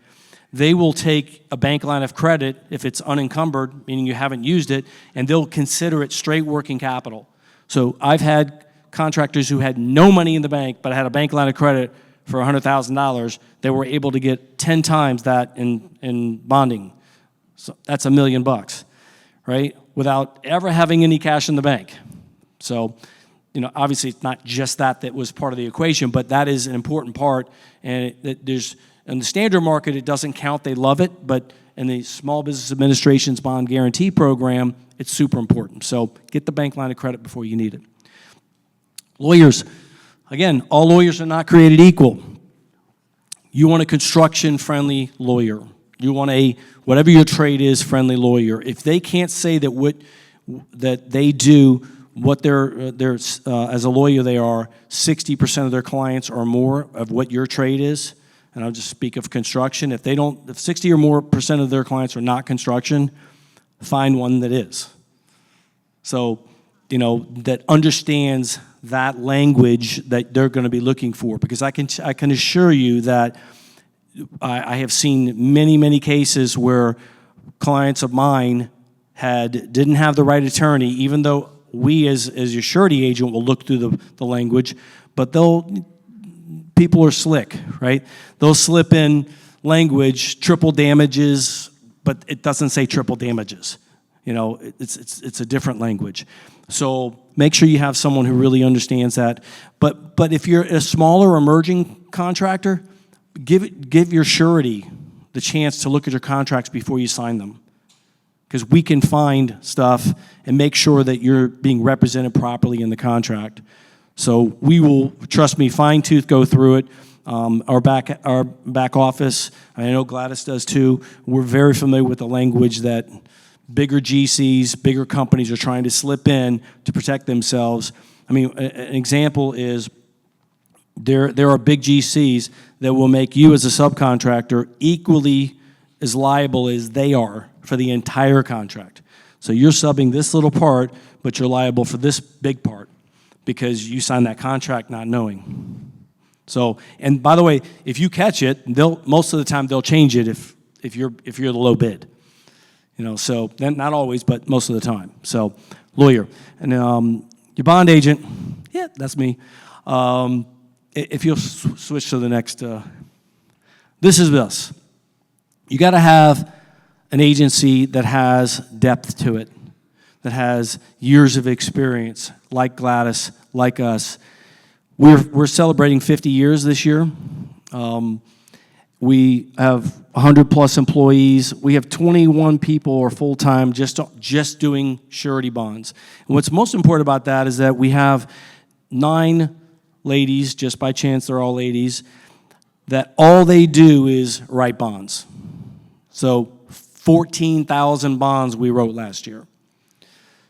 they will take a bank line of credit if it's unencumbered, meaning you haven't used it, and they'll consider it straight working capital. So I've had contractors who had no money in the bank but had a bank line of credit for $100,000. They were able to get 10 times that in bonding. So that's $1 million, right? Without ever having any cash in the bank. So, obviously it's not just that was part of the equation, but that is an important part. And in the standard market, it doesn't count. They love it. But in the Small Business Administration's Bond Guarantee Program, it's super important. So get the bank line of credit before you need it. Lawyers. Again, all lawyers are not created equal. You want a construction-friendly lawyer. You want a, whatever your trade is, friendly lawyer. If they can't say that they do what they're as a lawyer they are 60% of their clients or more of what your trade is, and I'll just speak of construction. If 60 or more percent of their clients are not construction, find one that is. So, that understands that language that they're going to be looking for. Because I can assure you that I have seen many, many cases where clients of mine didn't have the right attorney, even though we as your surety agent will look through the language, but people are slick, right? They'll slip in language, triple damages, but it doesn't say triple damages. It's a different language. So make sure you have someone who really understands that. But if you're a smaller emerging contractor, give your surety the chance to look at your contracts before you sign them. Because we can find stuff and make sure that you're being represented properly in the contract. So we will, trust me, fine-tooth go through it. Our back office, I know Gladys does too, we're very familiar with the language that bigger GCs, bigger companies are trying to slip in to protect themselves. I mean, an example is there are big GCs that will make you as a subcontractor equally as liable as they are for the entire contract. So you're subbing this little part, but you're liable for this big part because you signed that contract not knowing. So, and by the way, if you catch it, most of the time they'll change it if you're the low bid. You know, so then not always, but most of the time. So, lawyer and your bond agent, yeah, that's me. If you'll switch to the next, this is us. You got to have an agency that has depth to it, that has years of experience, like Gladys, like us. We're celebrating 50 years this year. We have 100 plus employees. We have 21 people are full-time just doing surety bonds. And what's most important about that is that we have 9 ladies, just by chance they're all ladies, that all they do is write bonds. So 14,000 bonds we wrote last year.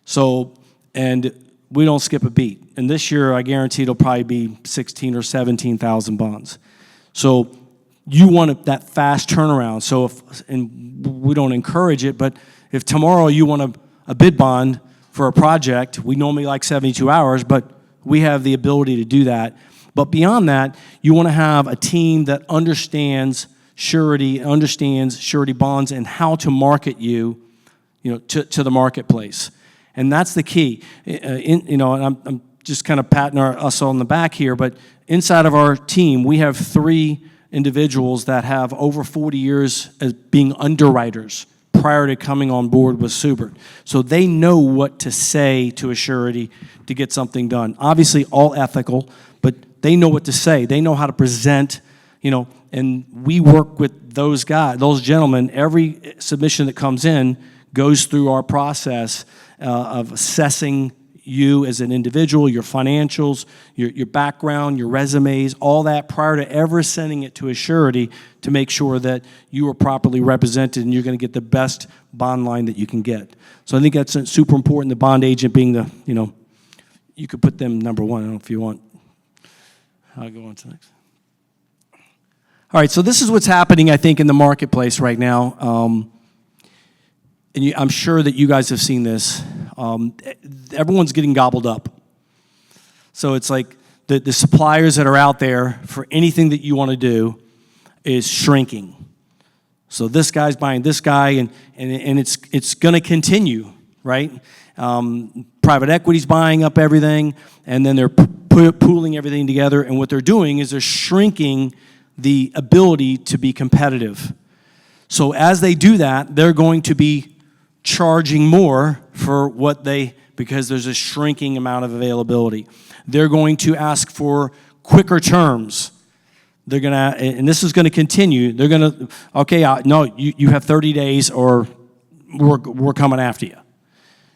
So, and we don't skip a beat. And this year, I guarantee it'll probably be 16 or 17,000 bonds. So you want that fast turnaround. So and we don't encourage it, but if tomorrow you want a bid bond for a project, we normally like 72 hours, but we have the ability to do that. But beyond that, you want to have a team that understands surety bonds, and how to market you to the marketplace. And that's the key. And I'm just kind of patting us on the back here, but inside of our team, we have 3 individuals that have over 40 years as being underwriters prior to coming on board with Seubert. So they know what to say to a surety to get something done. Obviously, all ethical, but they know what to say. They know how to present, and we work with those guys, those gentlemen. Every submission that comes in goes through our process of assessing you as an individual, your financials, your background, your resumes, all that prior to ever sending it to a surety to make sure that you are properly represented and you're going to get the best bond line that you can get. So I think that's super important, the bond agent being the, you could put them number 1, I don't know if you want. I'll go on to the next. All right, so this is what's happening, I think, in the marketplace right now. And I'm sure that you guys have seen this. Everyone's getting gobbled up. So it's like the suppliers that are out there for anything that you want to do is shrinking. So this guy's buying this guy, and it's going to continue, right? Private equity's buying up everything, and then they're pooling everything together, and what they're doing is they're shrinking the ability to be competitive. So as they do that, they're going to be charging more for what because there's a shrinking amount of availability. They're going to ask for quicker terms. They're gonna, and this is gonna continue, they're gonna, okay, no, you have 30 days or we're coming after you.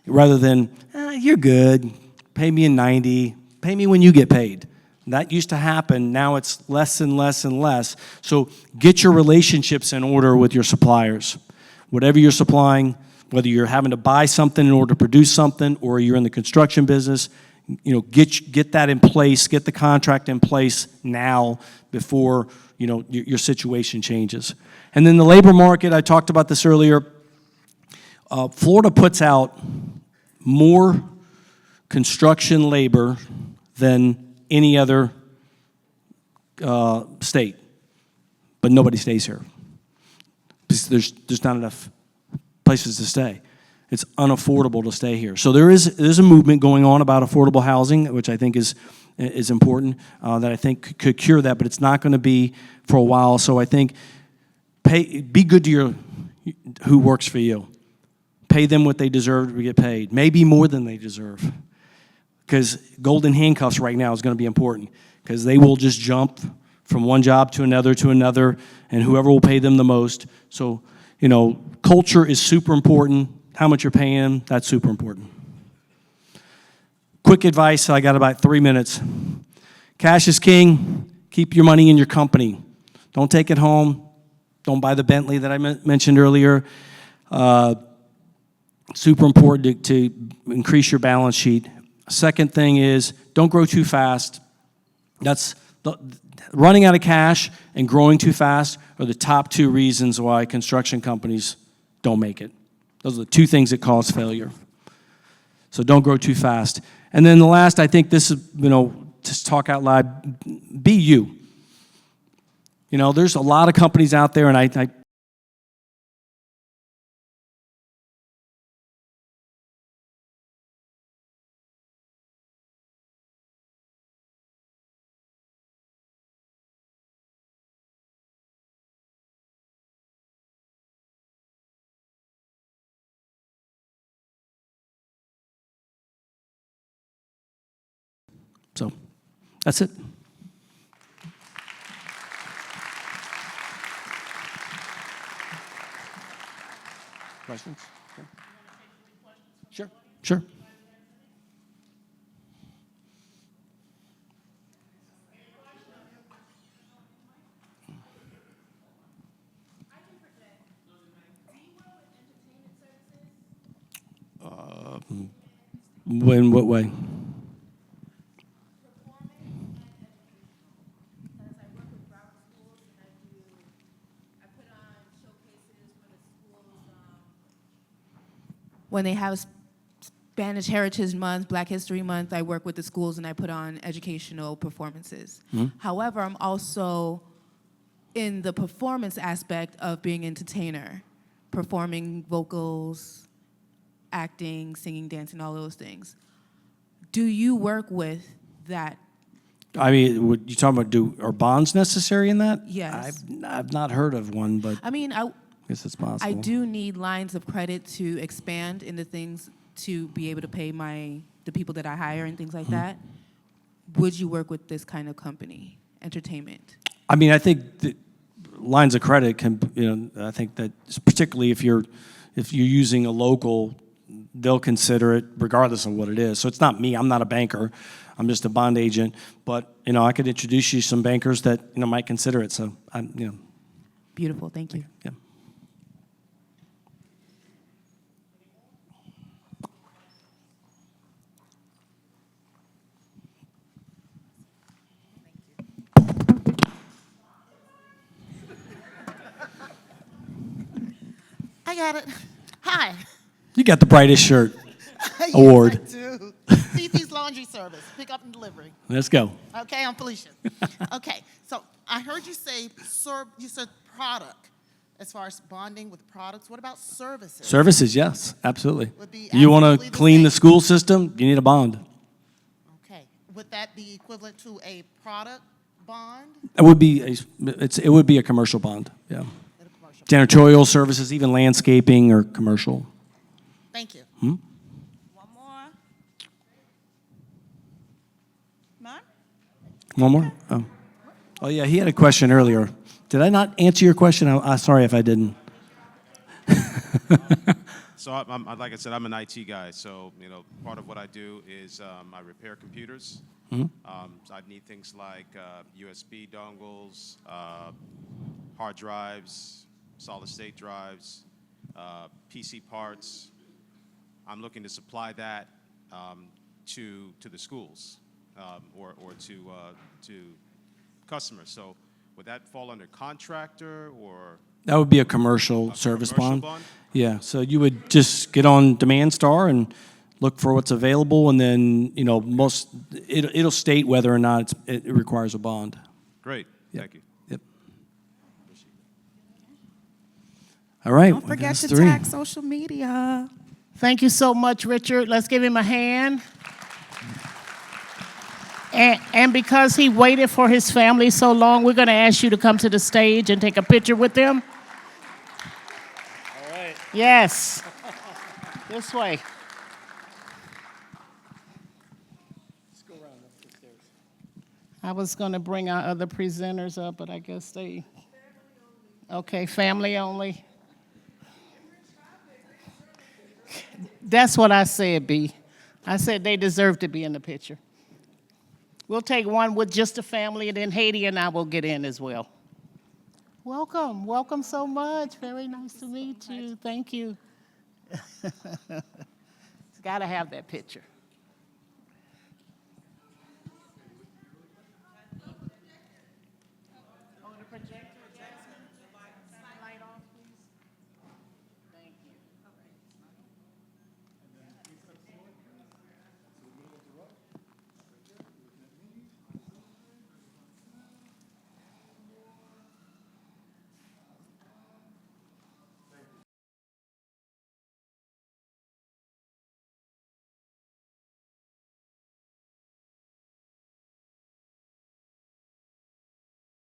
Rather than, you're good, pay me in 90, pay me when you get paid. That used to happen, now it's less and less and less. So get your relationships in order with your suppliers. Whatever you're supplying, whether you're having to buy something in order to produce something or you're in the construction business, get that in place, get the contract in place now before, your situation changes. And then the labor market, I talked about this earlier. Florida puts out more construction labor than any other state, but nobody stays here. There's not enough places to stay. It's unaffordable to stay here. So there's a movement going on about affordable housing, which I think is important, that I think could cure that, but it's not going to be for a while. So I think be good to who works for you. Pay them what they deserve to get paid, maybe more than they deserve. Because golden handcuffs right now is going to be important, because they will just jump from one job to another, and whoever will pay them the most. So, culture is super important. How much you're paying them, that's super important. Quick advice, I got about 3 minutes. Cash is king. Keep your money in your company. Don't take it home. Don't buy the Bentley that I mentioned earlier. Super important to increase your balance sheet. Second thing is, don't grow too fast. That's running out of cash and growing too fast are the top two reasons why construction companies don't make it. Those are the two things that cause failure. So don't grow too fast. And then the last, I think this is, just talk out loud, be you. There's a lot of companies out there, and I So that's it. Questions? Sure. Sure. In what way? When they have Spanish Heritage Month, Black History Month, I work with the schools and I put on educational performances. However, I'm also in the performance aspect of being an entertainer, performing vocals, acting, singing, dancing, all those things. Do you work with that? I mean, what you talking about? Are bonds necessary in that? Yes. I've not heard of one, but I mean, I guess it's possible. I do need lines of credit to expand into things to be able to pay the people that I hire and things like that. Would you work with this kind of company, entertainment? I mean, I think that lines of credit can, I think that particularly if you're using a local, they'll consider it regardless of what it is. So it's not me. I'm not a banker. I'm just a bond agent. But I could introduce you to some bankers that might consider it. So Beautiful. Thank you. Yeah. I got it. Hi. You got the brightest shirt Yes, award. I do. CP's Laundry Service, pick up and delivery. Let's go. Okay, I'm Felicia. Okay, so I heard you say you said product as far as bonding with products. What about services? Services, yes, absolutely. Would be You want absolutely to the clean same. the school system, you need a bond. Okay, would that be equivalent to a product bond? It would be a commercial bond, yeah. Janitorial services, even landscaping or commercial. Thank you. One more. None? One more? Oh, yeah, he had a question earlier. Did I not answer your question? I'm sorry if I didn't. So, like I said, I'm an IT guy. So, part of what I do is I repair computers. So I need things like USB dongles, hard drives, solid-state drives, PC parts. I'm looking to supply that to the schools or to customers. So would that fall under contractor or? That would be a commercial service commercial bond. Yeah, so you would just get on Demand Star and look for what's available, and then it'll state whether or not it requires a bond. Great, thank you. Yep. All right. Don't forget that's to three. tag social media. Thank you so much, Richard. Let's give him a hand. And because he waited for his family so long, we're going to ask you to come to the stage and take a picture with them. All right. Yes. This way. Let's go around up the stairs. I was going to bring our other presenters up, but I guess they... Okay, family only. That's what I said, B. I said they deserve to be in the picture. We'll take one with just the family, and then Haiti and I will get in as well. Welcome. Welcome so much. Very nice to meet you. Thank you. It's got to have that picture.